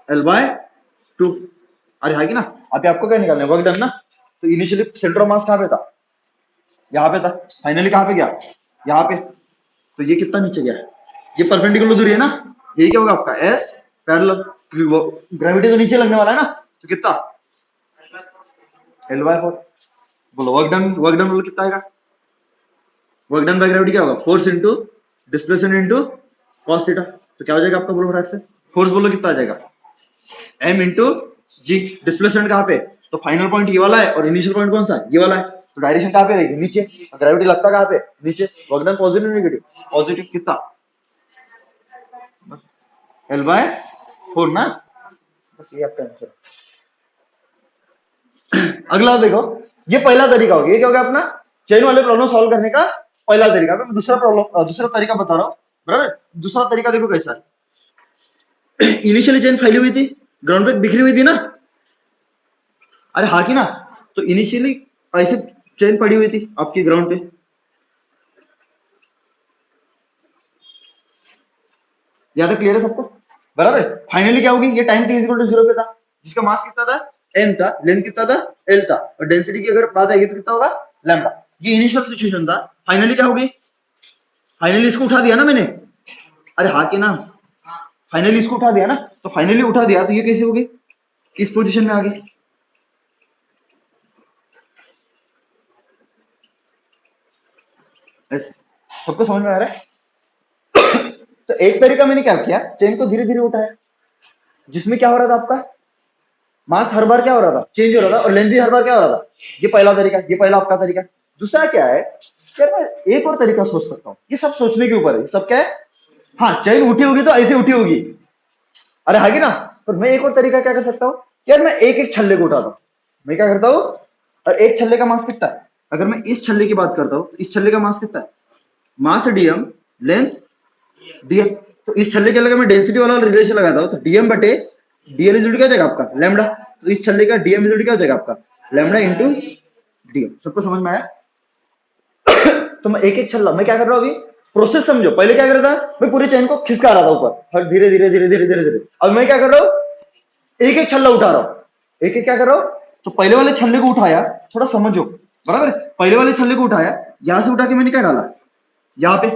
L/2। अरे हाँ कि ना। अभी आपको क्या निकालना है, वर्क डन ना। तो इनिशियली सेंटर ऑफ मास कहाँ पे था, यहाँ पे था, फाइनली कहाँ पे गया, यहाँ पे। तो तो ये कितना नीचे गया, ये परपेंडिकुलर दूरी है ना, यही क्या होगा आपका एस पैरेलल, ग्रेविटी तो नीचे लगने वाला है ना, तो कितना L/4। बोलो वर्क डन बोलो कितना आएगा, वर्क डन बाय ग्रेविटी क्या होगा, force into displacement into cos theta, तो क्या हो जाएगा आपका, बोलो फटाक से, फोर्स बोलो कितना आ जाएगा, m इंटू जी, डिस्प्लेसमेंट कहाँ पे, तो फाइनल पॉइंट ये वाला है और इनिशियल पॉइंट कौन सा है, ये वाला है, तो डायरेक्शन कहाँ पे रहेगी, नीचे, ग्रेविटी लगता कहाँ पे, नीचे, work done positive negative, positive कितना, L/4 ना, बस ये आपका आंसर। अगला देखो, ये पहला तरीका हो गया, ये क्या हो गया अपना चेन वाले प्रॉब्लम सॉल्व करने का पहला तरीका। मैं दूसरा प्रॉब्लम दूसरा तरीका बता रहा हूँ, बराबर। दूसरा तरीका देखो कैसा है। इनिशियली चेन फैली हुई थी, ग्राउंड पे बिखरी हुई थी ना, अरे हाँ की ना, तो इनिशियली ऐसे चेन पड़ी हुई थी आपकी ग्राउंड पे, याद है, क्लियर है सबको, बराबर। फाइनली क्या होगी, ये टाइम t इक्वल टू 0 पे था, जिसका मास कितना था, m था, लेंथ कितना था, l था, और डेंसिटी की अगर बात आएगी तो कितना होगा, लैम्डा। ये इनिशियल सिचुएशन था। फाइनली क्या होगी, फाइनली इसको उठा दिया ना मैंने, अरे हाँ कि ना, फाइनली इसको उठा दिया ना, तो फाइनली उठा दिया तो ये कैसे होगी, किस पोजीशन में आ गई, ऐसे। सबको समझ में आ रहा है। तो एक तरीका मैंने क्या किया, चेन को धीरे धीरे उठाया, जिसमें क्या हो रहा था आपका, मास हर बार क्या हो रहा था, चेंज हो रहा था, और लेंथ भी हर बार क्या हो रहा था। ये पहला तरीका, ये पहला आपका तरीका। दूसरा क्या है, यार मैं एक और तरीका सोच सकता हूँ, ये सब सोचने के ऊपर है, सब क्या है, हाँ चेन उठी होगी तो ऐसे उठी होगी, अरे हागे ना, पर मैं एक और तरीका क्या कर सकता हूँ, यार मैं एक एक छल्ले को उठाता हूँ, मैं क्या करता हूँ, और एक छल्ले का मास कितना है, अगर मैं इस छल्ले की बात करता हूँ तो इस छल्ले का मास कितना है, मास डीएम, लेंथ डीएम, तो इस छल्ले के अलग मैं डेंसिटी वाला रिलेशन लगाता हूँ, तो डीएम बटे डीएल इज क्या हो जाएगा आपका, लैम्डा, तो इस छल्ले का डीएम इज क्या हो जाएगा आपका, लैम्डा इंटू डीएम। सबको समझ में आया। तो मैं एक एक छल्ला, मैं क्या कर रहा हूँ अभी, प्रोसेस समझो, पहले क्या कर रहा था, मैं पूरी चेन को खिसका रहा था ऊपर, हर धीरे धीरे धीरे धीरे धीरे धीरे, अब मैं क्या कर रहा हूँ, एक एक छल्ला उठा रहा हूं, एक एक क्या कर रहा हूं, तो पहले वाले छल्ले को उठाया, थोड़ा समझो, बराबर, पहले वाले छल्ले को उठाया, यहां से उठा के मैंने क्या डाला, यहाँ पे,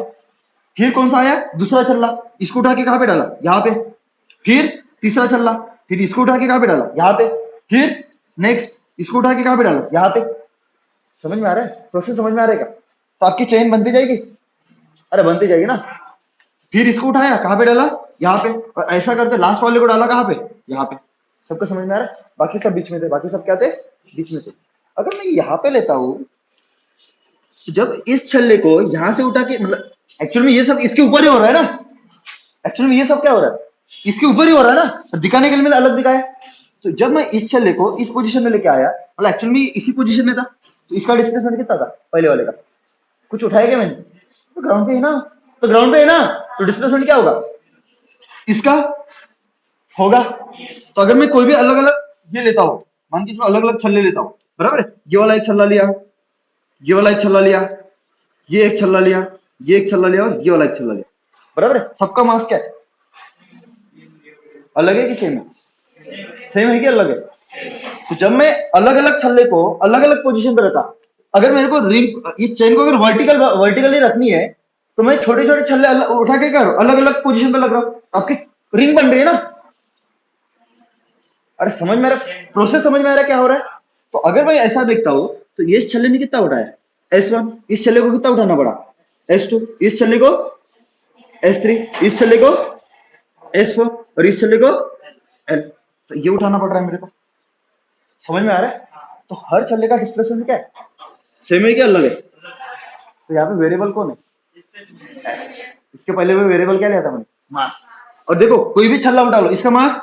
फिर कौन सा आया, दूसरा छल्ला, इसको उठा के कहां पे डाला, यहाँ पे, फिर तीसरा छल्ला, फिर इसको उठा के कहां पे डाला, यहाँ पे, फिर नेक्स्ट इसको उठा के कहां पे डाला, यहाँ पे। समझ में आ रहा है, प्रोसेस समझ में आ रहेगा, तो आपकी चेन बनती जाएगी, अरे बनती जाएगी ना। फिर इसको उठाया, कहां पे डाला, यहाँ पे, और ऐसा करते लास्ट वाले को डाला कहां पे, यहाँ पे। सबको समझ में आ रहा है, बाकी सब बीच में थे, बाकी सब क्या थे, बीच में थे। अगर मैं यहाँ पे लेता हूं, तो जब इस छल्ले को यहां से उठा के, मतलब एक्चुअली में ये सब इसके ऊपर ही हो रहा है ना, एक्चुअली में ये सब क्या हो रहा है, इसके ऊपर ही हो रहा है ना, तो दिखाने के लिए मैंने अलग दिखाया। तो जब मैं इस छल्ले को इस पोजीशन में लेके आया, मतलब एक्चुअली में इसी पोजीशन में था, तो इसका डिस्प्लेसमेंट कितना था पहले वाले का, कुछ उठाया क्या मैंने, तो ग्राउंड पे है ना, तो ग्राउंड पे है ना, तो डिस्प्लेसमेंट क्या होगा, इसका होगा। तो अगर मैं कोई भी अलग अलग ये लेता हूं, मान के चलो अलग अलग छल्ले लेता हूं, बराबर है, ये वाला एक छल्ला लिया, ये वाला एक छल्ला लिया, ये एक छल्ला लिया, ये एक छल्ला लिया, और ये वाला एक छल्ला लिया, बराबर है। सबका मास क्या है, अलग है कि सेम है, सेम है कि अलग है। तो जब मैं अलग अलग छल्ले को अलग अलग पोजीशन पे रखा, अगर मेरे को रिंग इस चेन को अगर वर्टिकली रखनी है, तो मैं छोटे छोटे छल्ले उठा के कर अलग अलग पोजीशन पे लग रहा हूं, आपकी रिंग बन रही है ना। अरे समझ में आ रहा, प्रोसेस समझ में आ रहा है क्या हो रहा है। तो अगर मैं ऐसा देखता हूं, तो ये छल्ले ने कितना उठाया, S1, इस छल्ले को कितना उठाना पड़ा, S2, इस छल्ले को S3, इस छल्ले को S4, और इस छल्ले को L, तो ये उठाना पड़ रहा है मेरे को। समझ में आ रहा है। तो हर छल्ले का डिस्प्लेसमेंट क्या है, सेम है क्या अलग है। तो यहाँ पे वेरिएबल कौन है, S। इसके पहले में वेरिएबल क्या लिया था मैंने, मास। और देखो कोई भी छल्ला उठा लो, इसका मास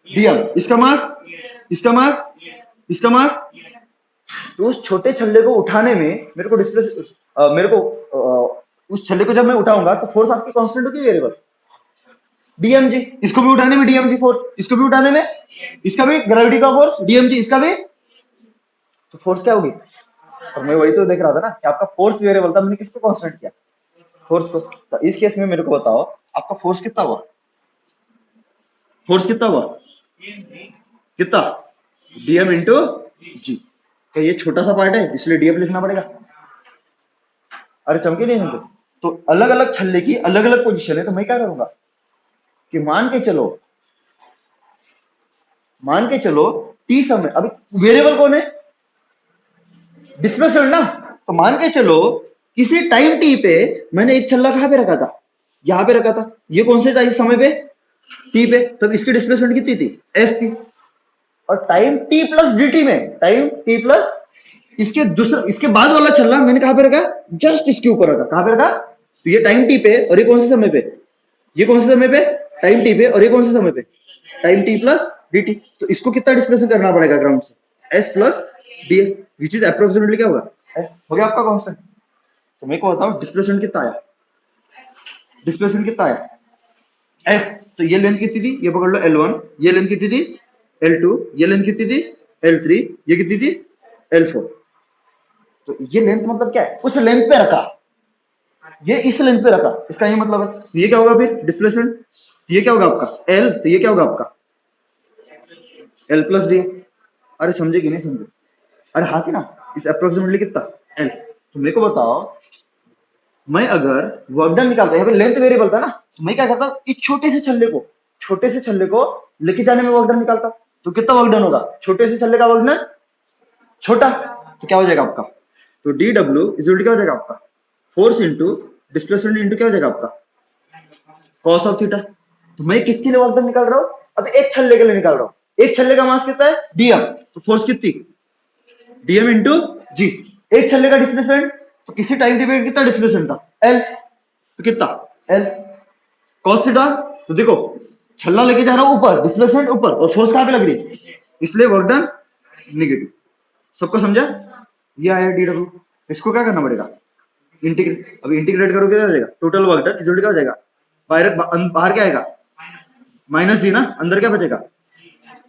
dm, इसका मास, इसका मास, इसका मास, तो उस छोटे छल्ले को उठाने में मेरे को मेरे को उस छल्ले को जब मैं उठाऊंगा, तो फोर्स आपकी कांस्टेंट होगी, वेरिएबल डीएमजी, इसको भी उठाने में डीएमजी फोर्स, इसको भी उठाने में, इसका भी ग्रेविटी का फोर्स डीएमजी, इसका भी, तो फोर्स क्या होगी। और मैं वही तो देख रहा था ना कि आपका फोर्स वेरिएबल था, मैंने किसको कांस्टेंट किया, फोर्स को। तो इस केस में मेरे को बताओ आपका फोर्स कितना हुआ, फोर्स कितना हुआ, कितना, डीएम इंटू जी। क्या ये छोटा सा पार्ट है इसलिए डीएम लिखना पड़ेगा, अरे चमके नहीं हमको, तो अलग अलग छल्ले की अलग अलग पोजीशन है, तो मैं क्या करूंगा कि मान के चलो टी समय, अभी वेरिएबल कौन है, डिस्प्लेसमेंट ना। तो मान के चलो किसी टाइम टी पे मैंने एक छल्ला कहां पे रखा था, यहां पे रखा था, ये कौन से टाइम समय पे, टी पे, तब इसकी डिस्प्लेसमेंट कितनी थी, एस थी। और टाइम टी प्लस dt में, टाइम टी प्लस इसके बाद वाला छल्ला मैंने कहां पे रखा, जस्ट इसके ऊपर रखा, कहां पे रखा, तो ये टाइम टी पे और ये कौन से समय पे, ये कौन से समय पे, टाइम टी पे, और ये कौन से समय पे, टाइम टी प्लस dt। तो इसको कितना डिस्प्लेसमेंट करना पड़ेगा ग्राउंड से, S plus D S, which is approximately क्या होगा, एस हो गया आपका कांस्टेंट। तो मेरे को बताओ डिस्प्लेसमेंट कितना आया, डिस्प्लेसमेंट कितना आया, एस। तो ये लेंथ कितनी थी, ये पकड़ लो L1, ये लेंथ कितनी थी L2, ये लेंथ कितनी थी L3, ये कितनी थी L4। तो ये लेंथ मतलब क्या है, उस लेंथ पे रखा, ये इस लेंथ पे रखा, इसका ये मतलब है। तो ये क्या होगा फिर डिस्प्लेसमेंट, ये क्या होगा आपका L, तो ये क्या होगा आपका L प्लस डी। अरे समझे कि नहीं समझे, अरे हाँ कि ना, इस अप्रोक्सीमेटली कितना L। तो मेरे को बताओ, मैं अगर वर्क डन निकालता, यहाँ पे लेंथ वेरिएबल था ना, तो मैं क्या करता हूँ, इस छोटे से छल्ले को लेके जाने में वर्क डन निकालता। तो कितना वर्क डन होगा, छोटे से छल्ले का वर्क डन छोटा, तो क्या हो जाएगा आपका, तो डी डब्ल्यू इज क्या हो जाएगा आपका, फोर्स इंटू डिस्प्लेसमेंट इंटू क्या हो जाएगा आपका कॉस ऑफ थीटा। तो मैं किसके लिए वर्क डन निकाल रहा हूँ, अब एक छल्ले के लिए निकाल रहा हूँ, एक छल्ले का मास कितना है डीएम, तो फोर्स कितनी डीएम इंटू जी। एक छल्ले का डिस्प्लेसमेंट, तो किसी टाइम पीरियड कितना डिस्प्लेसमेंट था एल, तो कितना एल कॉस थीटा। तो देखो छल्ला लेके जा रहा हूं ऊपर, डिस्प्लेसमेंट ऊपर, और फोर्स कहां पे लग रही है, इसलिए वर्क डन निगेटिव। सबको समझा, ये आया डी डब्ल्यू। इसको क्या करना पड़ेगा, इंटीग्रेट, अभी इंटीग्रेट करोगे क्या हो जाएगा, टोटल वर्क डन इज क्या हो जाएगा, बाहर बाहर क्या आएगा माइनस जी ना, अंदर क्या बचेगा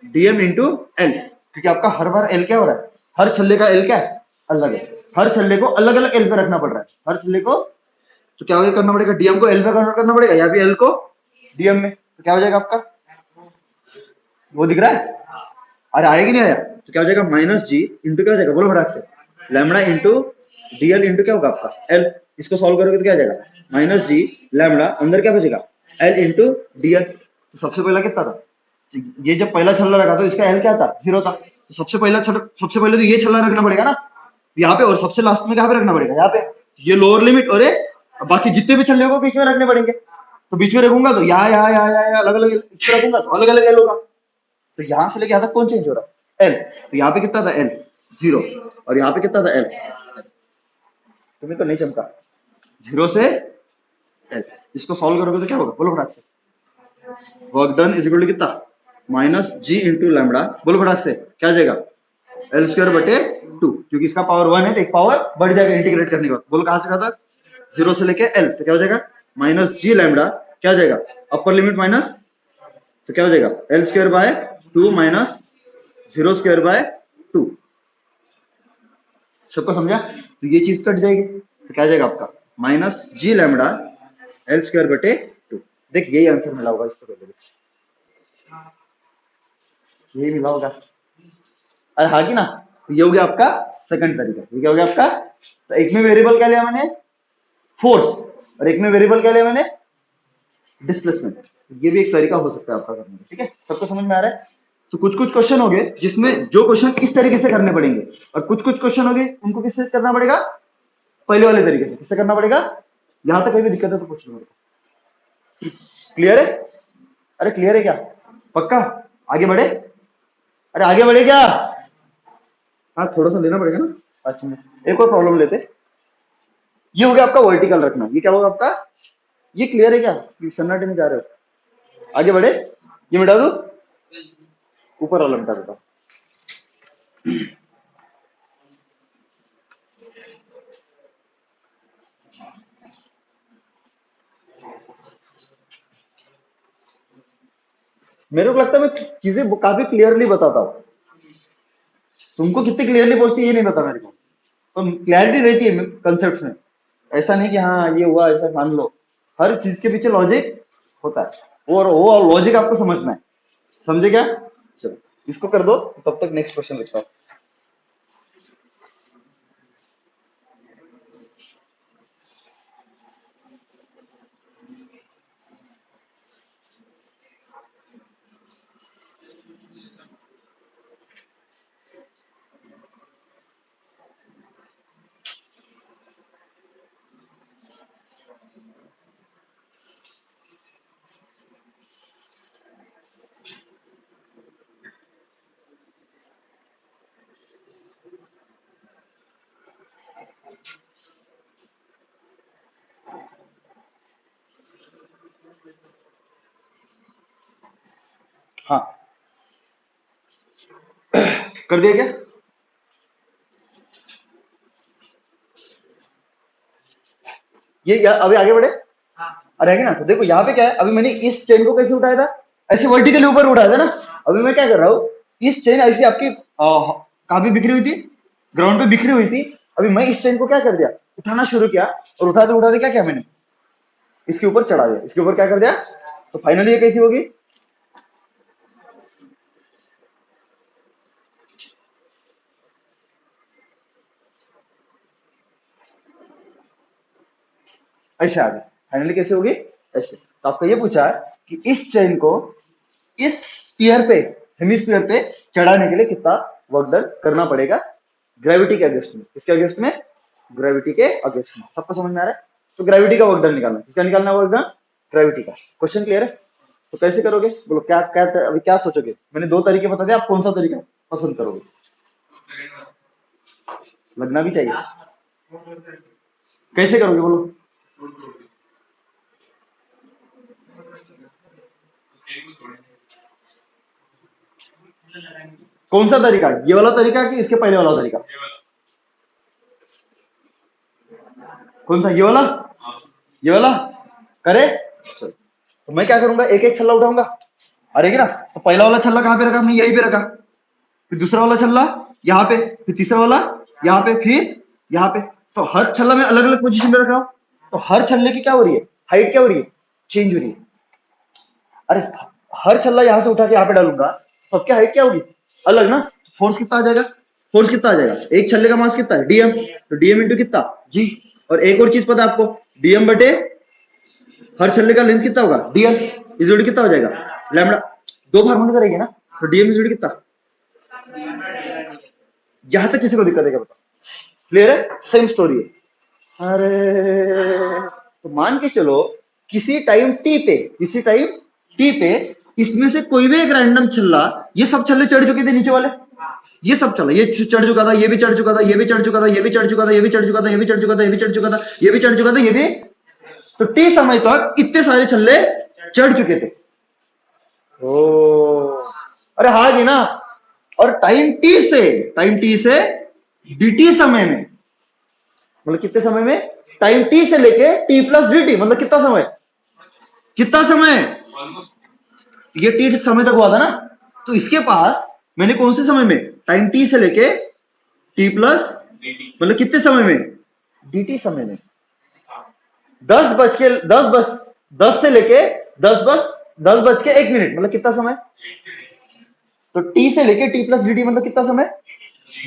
डीएम इंटू एल, क्योंकि आपका हर बार एल क्या हो रहा है, हर छल्ले का एल क्या है अलग है, हर छल्ले को अलग अलग एल पे रखना पड़ रहा है, हर छल्ले को। तो क्या करना पड़ेगा, डीएम को एल में कन्वर्ट करना पड़ेगा, या फिर एल को डीएम में, तो क्या हो जाएगा आपका, वो दिख रहा है, अरे आया कि नहीं आया, तो क्या हो जाएगा माइनस जी इंटू क्या हो जाएगा, बोलो फटाक से, लैमडा इंटू डीएल इंटू क्या होगा आपका एल। इसको सॉल्व करोगे तो क्या आ जाएगा, माइनस जी लैमडा, अंदर क्या बचेगा एल इंटू डीएल। तो सबसे पहला कितना था, ये जब पहला छल्ला रखा तो इसका एल क्या था, जीरो था। तो सबसे पहले तो ये छल्ला रखना पड़ेगा ना यहाँ पे, और सबसे लास्ट में कहाँ पे रखना पड़ेगा, यहाँ पे। ये लोअर लिमिट, और बाकी जितने भी छल्ले को बीच में रखने पड़ेंगे। तो बीच में रखूंगा तो यहाँ अलग अलग इस पे रखूंगा तो अलग अलग एल होगा। तो यहां से लेके यहां तक कौन चेंज हो रहा है, एल। तो यहाँ पे कितना था एल जीरो, और यहाँ पे कितना था एल, तुम्हें तो नहीं चमका, जीरो से एल। इसको सॉल्व करोगे तो क्या होगा, बोलो फटाक से, work done is equal to कितना माइनस जी इंटू लैमडा, बोलो फटाक से क्या आ जाएगा एल स्क्वायर बटे टू, क्योंकि इसका पावर वन है तो एक पावर बढ़ जाएगा इंटीग्रेट करने के बाद। बोलो कहां से कहा था, जीरो से लेके एल, तो क्या हो जाएगा माइनस जी लैमडा, क्या हो जाएगा अपर लिमिट माइनस, तो क्या हो जाएगा L square by two minus zero square by two. सबको समझा, तो ये चीज कट जाएगी, तो क्या आ जाएगा आपका माइनस जी लैमडा एल स्क्वायर बटे टू। देख यही आंसर मिला होगा इसको पहले भी, यही मिला होगा, अरे हाँ कि ना। तो ये हो गया आपका सेकंड तरीका, ये क्या हो गया आपका, तो एक में वेरिएबल क्या लिया मैंने फोर्स, और एक में वेरिएबल क्या लिया मैंने डिस्प्लेसमेंट। ये भी एक तरीका हो सकता है आपका करने का, ठीक है, सबको समझ में आ रहा है। तो कुछ कुछ क्वेश्चन हो गए जिसमें जो क्वेश्चन इस तरीके से करने पड़ेंगे, और कुछ कुछ क्वेश्चन हो गए उनको किससे करना पड़ेगा, पहले वाले तरीके से। किससे करना पड़ेगा, यहां तक कहीं भी दिक्कत है तो पूछ लो मेरे को। क्लियर है, अरे क्लियर है क्या, पक्का, आगे बढ़े, अरे आगे बढ़े क्या, हाँ थोड़ा सा लेना पड़ेगा ना 5 मिनट। एक और प्रॉब्लम लेते, ये हो गया आपका वर्टिकल रखना, ये क्या होगा आपका, ये क्लियर है क्या, सन्नाटे में जा रहे हो, आगे बढ़े, ये मिटा दो, ऊपर वाला मिटा देता हूं। मेरे को लगता है मैं चीजें काफी क्लियरली बताता हूँ, तुमको कितनी क्लियरली पहुंचती है ये नहीं पता मेरे को, तो क्लैरिटी रहती है कंसेप्ट में, ऐसा नहीं कि हाँ ये हुआ ऐसा मान लो, हर चीज के पीछे लॉजिक होता है, और वो लॉजिक आपको समझना है, समझे क्या। चलो इसको कर दो, तब तक नेक्स्ट क्वेश्चन लिखता हूँ। कर दिया क्या? अभी आगे बढ़े। अरे है ना, तो देखो यहाँ पे क्या है, अभी मैंने इस चेन को कैसे उठाया था, ऐसे वर्टिकली ऊपर उठाया था ना। अभी मैं क्या कर रहा हूँ, इस चेन ऐसी आपकी कहाँ पे बिखरी हुई थी, ग्राउंड पे बिखरी हुई थी। अभी मैं इस चेन को क्या कर दिया, उठाना शुरू किया, और उठाते उठाते क्या किया मैंने, इसके ऊपर चढ़ा दिया, इसके ऊपर क्या कर दिया। तो फाइनली ये कैसी होगी, ऐसे आ गई। फाइनली कैसे होगी, ऐसे। तो आपको ये पूछा है कि इस चेन को इस स्पीयर पे, हेमिस्फीयर पे चढ़ाने के लिए कितना वर्क डन करना पड़ेगा, ग्रेविटी के अगेंस्ट में। किसके अगेंस्ट में, ग्रेविटी के अगेंस्ट में। सबको समझ में आ रहा है? तो ग्रेविटी का वर्क डन निकालना, किसका निकालना वर्क डन, ग्रेविटी का। क्वेश्चन क्लियर है? तो कैसे करोगे बोलो, क्या क्या अभी क्या सोचोगे? मैंने दो तरीके बता दिए, आप कौन सा तरीका पसंद करोगे? लगना भी चाहिए। कैसे करोगे बोलो? कौन सा तरीका, ये वाला तरीका कि इसके पहले वाला तरीका? कौन सा, ये वाला? ये वाला करे। चलो, तो मैं क्या करूंगा, एक एक छल्ला उठाऊंगा। अरे ना, तो पहला वाला छल्ला कहां पे रखा, हमने यहीं पे रखा। फिर दूसरा वाला छल्ला यहाँ पे, फिर तीसरा वाला यहाँ पे, फिर यहाँ पे। तो हर छल्ला में अलग अलग पोजीशन पे रखा हूं। तो हर छल्ले की क्या हो रही है, हाइट क्या हो रही है, चेंज हो रही है। अरे हर छल्ला यहां से उठा के यहाँ पे डालूंगा, सबकी हाइट क्या होगी, अलग ना। फोर्स कितना आ जाएगा, फोर्स कितना आ जाएगा, एक छल्ले का मास कितना है, डीएम। तो डीएम इंटू कितना, जी। और एक और चीज पता है आपको, डीएम बटे हर छल्ले का लेंथ कितना होगा, डीएल इज कितना हो जाएगा, लैम्बडा। दो फार्मूले करेंगे ना, तो डीएम इज कितना। यहां तक किसी को दिक्कत है क्या, बताओ? क्लियर है, सेम स्टोरी है। अरे तो मान के चलो, किसी टाइम टी पे, किसी टाइम टी पे इसमें से कोई भी एक रैंडम छल्ला, ये सब छल्ले चढ़ चुके थे नीचे वाले, ये सब चला, ये चढ़ चुका था, ये भी चढ़ चुका था, ये भी चढ़ चुका था, ये भी चढ़ चुका था, ये भी चढ़ चुका था, ये भी चढ़ चुका था, ये भी चढ़ चुका था, ये भी चढ़ चुका था, ये भी। तो टी समय तक इतने सारे छल्ले चढ़ चुके थे। ओ अरे हाँ जी ना। और टाइम टी से dt समय में, मतलब कितने समय में, टाइम टी से लेके टी प्लस dt, मतलब कितना समय, कितना समय, ये टी समय तक हुआ था ना। तो इसके पास मैंने कौन से समय में, टाइम टी से लेके टी प्लस, मतलब कितने समय में, dt समय में। 10 से लेके 10 बज के 1 मिनट, मतलब कितना समय। तो टी से लेके टी प्लस dt मतलब कितना समय,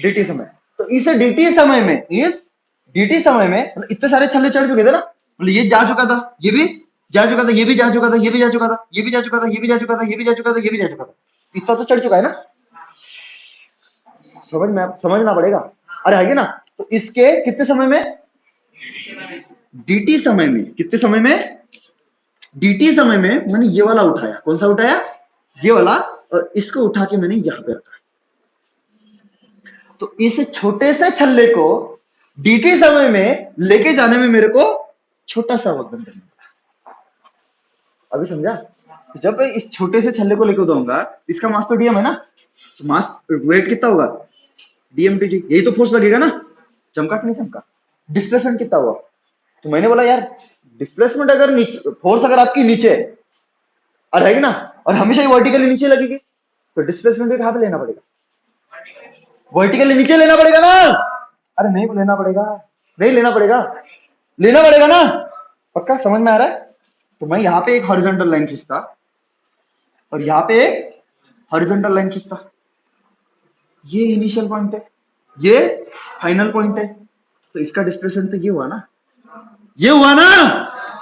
dt समय। तो इस dt समय में, इस dt समय में मतलब इतने सारे छल्ले चढ़ चुके थे ना, मतलब ये जा चुका था, ये भी जा चुका था, ये भी जा चुका था, ये भी जा चुका था, ये भी जा चुका था, ये भी जा चुका था, ये भी जा चुका था, ये भी जा चुका था। इतना तो चढ़ चुका है ना, समझना पड़ेगा। अरे है ना। तो इसके कितने समय में, dt समय में, कितने समय में, dt समय में मैंने ये वाला उठाया, कौन सा उठाया, ये वाला, और इसको उठा के मैंने यहां पे रखा। तो इस छोटे से छल्ले को dt समय में लेके जाने में मेरे को छोटा सा वजन करना पड़ा। अभी समझा? तो जब मैं इस छोटे से छल्ले को लेके जाऊंगा, इसका मास तो डीएम है ना, तो मास वेट कितना होगा, डीएम टी जी, यही तो फोर्स लगेगा ना। चमका कि नहीं चमका? डिस्प्लेसमेंट कितना हुआ, तो मैंने बोला यार डिस्प्लेसमेंट अगर नीचे, फोर्स अगर आपकी नीचे और रहेगी ना, और हमेशा ही वर्टिकली नीचे लगेगी, तो डिस्प्लेसमेंट भी कहां पे लेना पड़ेगा, वर्टिकली नीचे लेना पड़ेगा ना। अरे नहीं लेना पड़ेगा, नहीं लेना पड़ेगा, लेना पड़ेगा ना। पक्का समझ में आ रहा है? तो मैं यहाँ पे एक हॉरिजॉन्टल लाइन खींचता, और यहाँ पे एक हॉरिजॉन्टल लाइन खींचता। ये इनिशियल पॉइंट है, ये फाइनल पॉइंट है। तो इसका डिस्प्लेसमेंट तो ये हुआ ना, ये हुआ ना।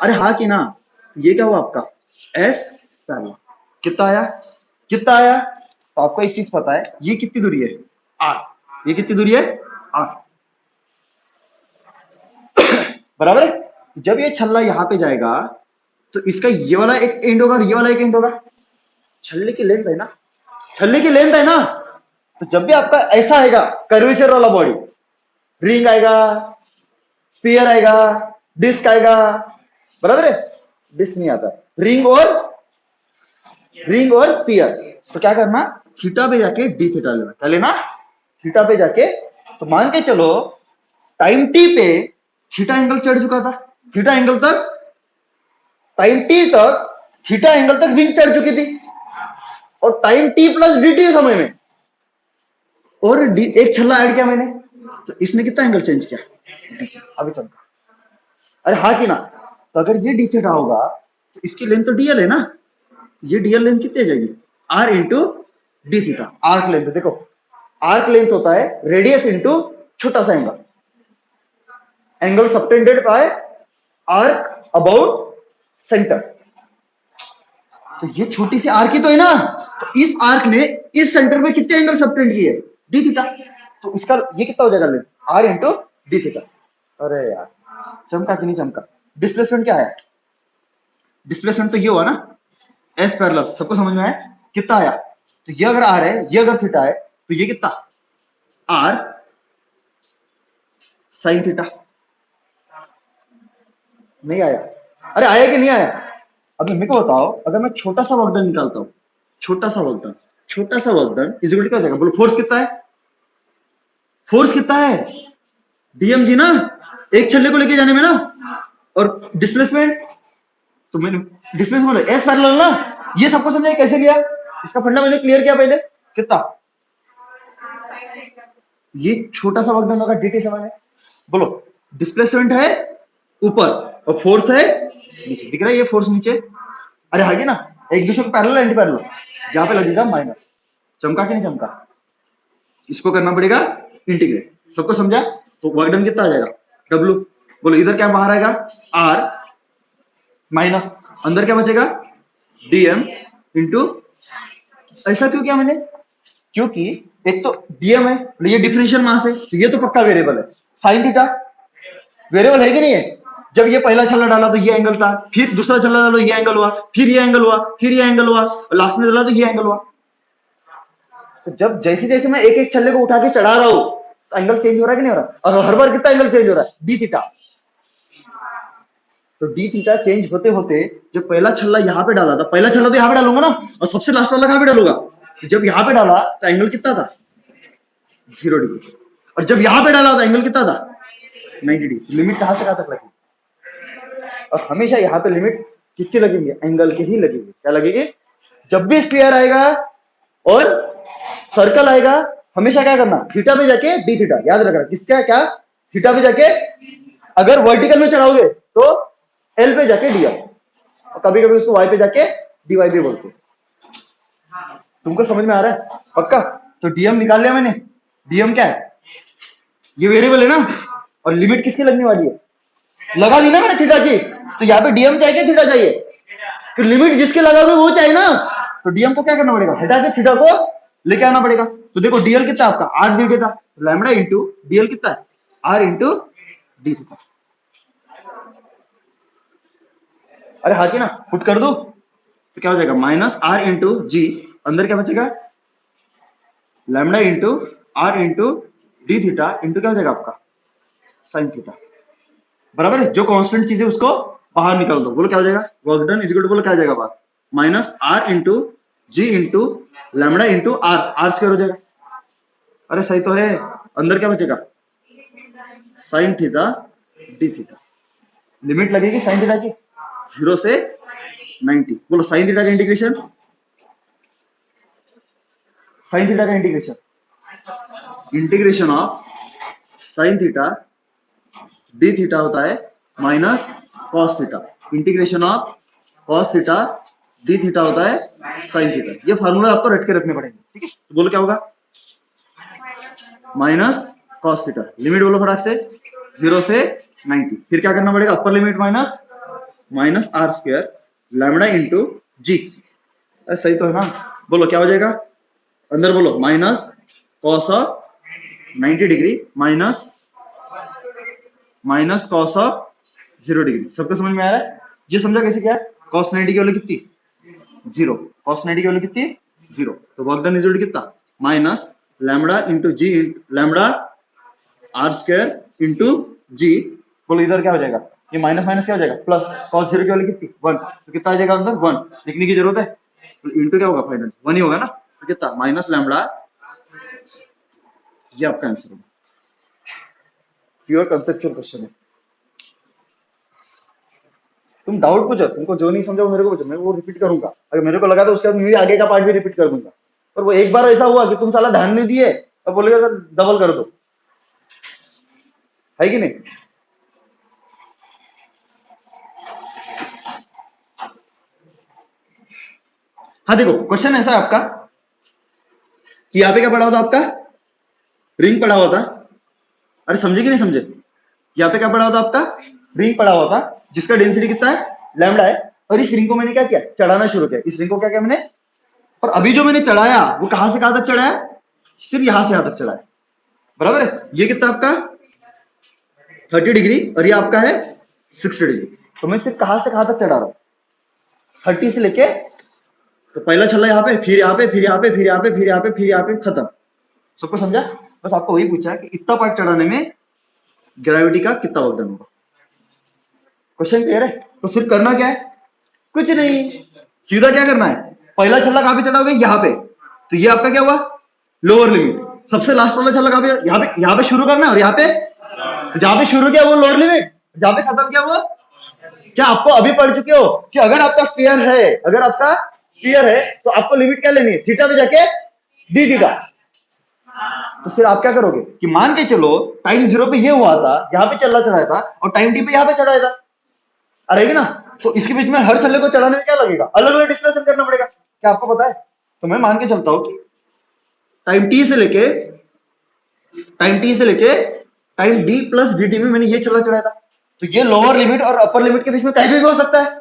अरे हाँ कि ना। ये क्या हुआ आपका, एस पैरेलल। कितना आया, कितना आया। तो आपको एक चीज पता है, ये कितनी दूरी है, आर। ये कितनी दूरी है, आर, बराबर है। जब ये छल्ला यहां पे जाएगा, तो इसका ये वाला एक एंड होगा और ये वाला एक एंड होगा। छल्ले की लेंथ है ना, छल्ले की लेंथ है ना। तो जब भी आपका ऐसा आएगा कर्वेचर वाला बॉडी, रिंग आएगा, स्फीयर आएगा, डिस्क आएगा, बराबर है। डिस्क नहीं आता, रिंग और स्फीयर। तो क्या करना, थीटा पे जाके डी थीटा लेना, क्या लेना, थीटा पे जाके, तो मान के चलो टाइम टी पे थीटा एंगल चढ़ चुका था, थीटा एंगल तक, टाइम टी तक थीटा एंगल तक विंग चढ़ चुकी थी, और time T plus D T समय में और एक छल्ला ऐड किया मैंने, तो इसने कितना एंगल चेंज किया, अभी चलता। अरे हाँ कि ना, तो अगर ये डी थीटा होगा तो इसकी लेंथ तो डीएल है ना, ये डीएल लेंथ कितनी आ जाएगी, R into D theta. Arc length देखो, आर्क लेंथ होता है रेडियस इंटू छोटा सा angle, angle subtended by arc about centre. तो ये छोटी सी आर्क ही तो है ना, तो इस आर्क ने इस सेंटर में कितने एंगल सबटेंड किए, डी थीटा, तो इसका ये कितना हो जाएगा length, R into D theta. अरे यार चमका कि नहीं चमका। डिस्प्लेसमेंट क्या है, डिस्प्लेसमेंट तो ये हुआ ना, एस पैरेलल, सबको समझ में आया कितना आया, तो ये अगर आर है, ये अगर थीटा है, तो ये कितना, आर साइन थीटा। नहीं आया, अरे आया कि नहीं आया। अभी मेरे को बताओ, अगर मैं छोटा सा वर्क डन निकालता हूं, छोटा सा वर्क डन, छोटा सा work done is equal to क्या हो जाएगा, बोलो फोर्स कितना है, फोर्स कितना है, डीएम जी ना, एक छल्ले को लेके जाने में ना, और डिस्प्लेसमेंट, तो मैंने डिस्प्लेसमेंट बोला एस पैरेलल ना, ये सबको समझा कैसे लिया, इसका फंडा मैंने क्लियर किया पहले, कितना, ये छोटा सा वर्क डन होगा डीटी समय में, बोलो डिस्प्लेसमेंट है ऊपर और फोर्स है नीचे, दिख रहा है ये फोर्स नीचे, अरे आगे ना, एक दूसरे को पैरेलल एंटी पैरेलल, यहाँ पे लगेगा माइनस, चमका कि नहीं चमका, इसको करना पड़ेगा इंटीग्रेट, सबको समझा, तो वर्क डन कितना आ जाएगा, डब्ल्यू, बोलो इधर क्या बाहर आएगा, आर माइनस अंदर क्या बचेगा, डीएम इंटू, ऐसा क्यों किया मैंने, क्योंकि एक तो डीएम है, ये डिफरेंशियल मास है, तो ये तो पक्का वेरिएबल है, साइन थीटा वेरिएबल है कि नहीं है, जब ये पहला छल्ला डाला तो ये एंगल था, फिर दूसरा छल्ला डालो ये एंगल हुआ, फिर ये एंगल हुआ, फिर ये एंगल हुआ, और लास्ट में डाला तो ये एंगल हुआ, तो जब जैसे जैसे मैं एक एक छल्ले को उठा के चढ़ा रहा हूं, तो एंगल चेंज हो रहा है कि नहीं हो रहा, और हर बार कितना एंगल चेंज हो रहा है, डी थीटा, तो डी थीटा चेंज होते होते, जब पहला छल्ला यहाँ पे डाला था, पहला छल्ला तो यहाँ पे डालूंगा ना, और सबसे लास्ट वाला कहाँ पे डालूंगा, जब यहाँ पे डाला तो एंगल कितना था, 0 डिग्री, और जब यहाँ पे डाला था एंगल कितना था, 90 डिग्री। लिमिट कहां से कहां तक लगेगी, और हमेशा यहाँ पे लिमिट किसके लगेंगे, एंगल के ही लगेंगे, क्या लगेंगे, जब भी स्क्वायर आएगा और सर्कल आएगा, हमेशा क्या करना, थीटा पे जाके डी थीटा याद रखना, किसका क्या, थीटा पे जाके, अगर वर्टिकल में चढ़ाओगे तो एल पे जाके डी, और कभी कभी उसको वाई पे जाके डी वाई भी बोलते हैं, तुमको समझ में आ रहा है पक्का, तो डीएम निकाल लिया मैंने, डीएम क्या है, ये वेरिएबल है ना, और लिमिट किसकी लगने वाली है, लगा दी ना मैंने थीटा की, तो यहाँ पे डीएम चाहिए थीटा चाहिए, तो लिमिट जिसके लगा हुए वो चाहिए ना, तो डीएम को क्या करना पड़ेगा, हटा के थीटा को लेके आना पड़ेगा, तो देखो डीएल कितना आपका 8 डी था, लैम्डा इंटू डीएल कितना है, आर इंटू डी थीटा, अरे हाँ की ना, पुट कर दो, तो क्या हो जाएगा, माइनस आर इंटू जी, अंदर क्या बचेगा, lambda into R into D theta into क्या हो जाएगा आपका, साइन थीटा, बराबर है, जो कांस्टेंट चीज है उसको बाहर निकाल दो, बोलो क्या हो जाएगा, work done is equal to, बोलो क्या हो जाएगा बाहर, minus R into G into lambda into R, R square हो जाएगा, अरे सही तो है, अंदर क्या बचेगा, sine theta D theta, limit लगेगी साइन थीटा की 0 से 90, बोलो साइन थीटा का इंटीग्रेशन, साइन थीटा का integration, integration of sine theta D theta होता है minus cos theta, integration of cos theta D theta होता है साइन थीटा, ये फार्मूला आपको रट के रखने पड़ेंगे, ठीक है, तो बोलो क्या होगा, माइनस कॉस थीटा, लिमिट बोलो फटाक से 0 से 90, फिर क्या करना पड़ेगा, upper limit minus minus r square lambda into g, सही तो है ना, बोलो क्या हो जाएगा, अंदर बोलो minus cos of 90 degree minus minus cos of 0 degree, सबको समझ में आ रहा है, ये समझा कैसे क्या, कॉस 90 की वैल्यू कितनी, 0, कॉस 90 की वैल्यू कितनी, 0, तो work done is equal to कितना, minus lambda into g, lambda r square into g, बोलो इधर क्या हो जाएगा, ये माइनस माइनस क्या हो जाएगा, प्लस कॉस 0 की वैल्यू कितनी 1, तो कितना आ जाएगा अंदर 1, लिखने की जरूरत है, तो इंटू क्या होगा फाइनल 1 ही होगा ना, तो कितना माइनस लैम्डा ये आपका आंसर होगा। प्योर कंसेप्चुअल क्वेश्चन है। तुम डाउट पूछो, तुमको जो नहीं समझा वो मेरे को पूछो, मैं वो रिपीट करूंगा। अगर मेरे को लगा तो उसके बाद मैं भी आगे का पार्ट भी रिपीट कर दूंगा। पर वो एक बार ऐसा हुआ कि तुम साला ध्यान नहीं दिए तो बोलेगा सर डबल कर दो, है कि नहीं? हाँ देखो, क्वेश्चन ऐसा है आपका कि यहाँ पे क्या पड़ा हुआ था आपका, रिंग पड़ा हुआ था। अरे समझे कि नहीं समझे? यहाँ पे क्या पड़ा हुआ था आपका, रिंग पड़ा हुआ था जिसका डेंसिटी कितना है, लैम्डा है। और इस रिंग को मैंने क्या किया, चढ़ाना शुरू किया। इस रिंग को क्या किया मैंने, और अभी जो मैंने चढ़ाया वो कहां से कहां तक चढ़ाया, सिर्फ यहां से यहां तक चढ़ाया। बराबर है? ये कितना आपका 30 डिग्री और ये आपका है 60 डिग्री। तो मैं सिर्फ कहां से कहां तक चढ़ा रहा हूं, 30 से लेके, तो पहला छल्ला यहाँ पे, फिर यहाँ पे, फिर यहाँ पे, फिर यहाँ पे, फिर यहाँ पे, फिर यहाँ पे, खत्म। सबको समझा? बस आपको वही पूछा है कि इतना पार्ट चढ़ाने में ग्रेविटी का कितना वर्क डन होगा। क्वेश्चन क्लियर है? तो सिर्फ करना क्या है, कुछ नहीं, सीधा क्या करना है, पहला छल्ला कहां पे चढ़ाओगे, यहाँ पे। तो ये आपका क्या हुआ, लोअर लिमिट। सबसे लास्ट वाला छल्ला कहां पे, यहाँ पे शुरू करना है, और यहाँ पे, तो जहां पे शुरू किया वो लोअर लिमिट, जहां पे खत्म किया वो, क्या आपको अभी पढ़ चुके हो कि अगर आपका स्फीयर है, अगर आपका स्फीयर है तो आपको लिमिट क्या लेनी है, थीटा पे जाके डी थीटा। तो फिर आप क्या करोगे कि मान के चलो टाइम 0 पे ये हुआ था, यहाँ पे चलना चढ़ाया था, और टाइम टी पे यहाँ पे चढ़ाया था, रहेगी ना? तो इसके बीच में हर छल्ले को चढ़ाने में क्या लगेगा, अलग अलग डिस्प्लेसमेंट करना पड़ेगा। क्या आपको पता है? तो मैं मान के चलता हूं कि टाइम टी से लेके time D plus D T में मैंने ये छल्ला चढ़ाया था। तो ये लोअर लिमिट और अपर लिमिट के बीच में कहीं भी हो सकता है,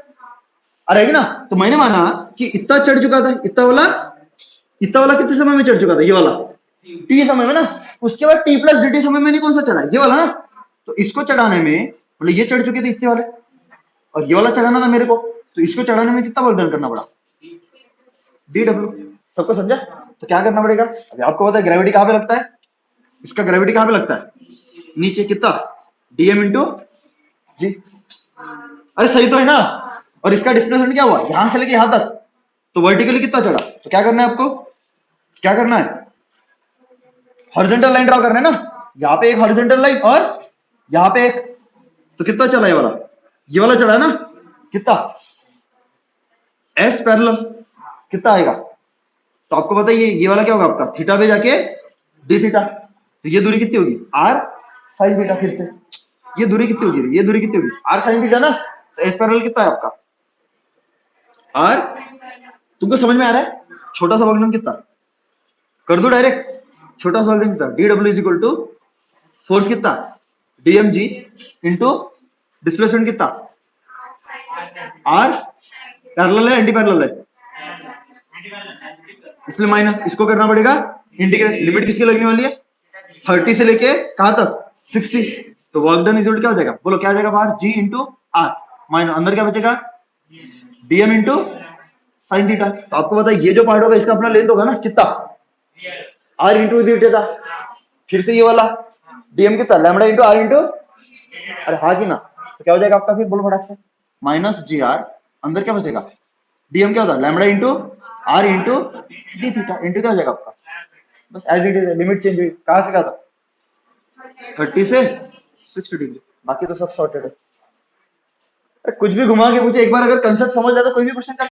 रहेगी ना? तो मैंने माना कि इतना चढ़ चुका था, इतना वाला कितने समय में चढ़ चुका था, ये वाला टी समय में ना। उसके बाद टी प्लस डी टी समय में नहीं, कौन सा चढ़ा, ये वाला ना। तो इसको चढ़ाने में मतलब ये चढ़ चुके थे इतने वाले, और ये वाला चढ़ाना था मेरे को, तो इसको चढ़ाने में कितना वर्क डन करना पड़ा, डी डब्ल्यू। सबको समझा? तो क्या करना पड़ेगा, अभी आपको पता है ग्रेविटी कहां पे लगता है, इसका ग्रेविटी कहां पे लगता है, नीचे, कितना, डीएम इंटू जी। अरे सही तो है ना? और इसका डिस्प्लेसमेंट क्या हुआ, यहां से लेके यहां तक, तो वर्टिकली कितना चढ़ा। तो क्या करना है आपको, क्या करना है, हॉरिजॉन्टल लाइन ड्रॉ करना है ना। यहाँ पे एक हॉरिजॉन्टल लाइन और यहाँ पे एक, तो कितना चला ये वाला चढ़ा है ना, कितना, एस पैरेलल, कितना आएगा। तो आपको पता है ये वाला क्या होगा आपका, थीटा पे जाके डी थीटा। तो ये दूरी कितनी होगी, आर साइन थीटा। फिर से ये दूरी कितनी होगी, ये दूरी कितनी होगी, आर साइन थीटा ना। तो एस पैरेलल कितना है आपका, आर, तुमको समझ में आ रहा है? छोटा सा वर्गमूल कितना, कर दो डायरेक्ट, छोटा सा वर्गमूल कितना, D W is equal to force कितना, डीएम जी इंटू डिस्प्लेसमेंट कितना, आर, पैरेलल है एंटी पैरेलल है, इसलिए माइनस, इसको करना पड़ेगा इंटीग्रेट। लिमिट किसकी लगने वाली है, 30 से लेके कहां तक, 60। तो वर्क डन इज क्या हो जाएगा, बोलो क्या आ जाएगा बाहर, जी इंटू आर, माइनस अंदर क्या बचेगा, डीएम इंटू साइन थीटा। तो आपको पता है ये जो पार्ट होगा इसका अपना लेंथ होगा ना, कितना, आर इंटू थीटा। फिर से ये वाला डीएम कितना, लैम्डा इंटू आर इंटू, अरे हाँ की ना। तो क्या हो जाएगा आपका फिर, बोलो फटाक से, माइनस जी आर, अंदर क्या बचेगा, डीएम क्या होता है, lambda into R into D theta, into क्या हो जाएगा आपका, बस as it is, limit change हुई, कहां से कहा था, 30 से 60 डिग्री। बाकी तो सब सॉर्टेड है। कुछ भी घुमा के पूछे, एक बार अगर कंसेप्ट समझ जाए तो कोई भी क्वेश्चन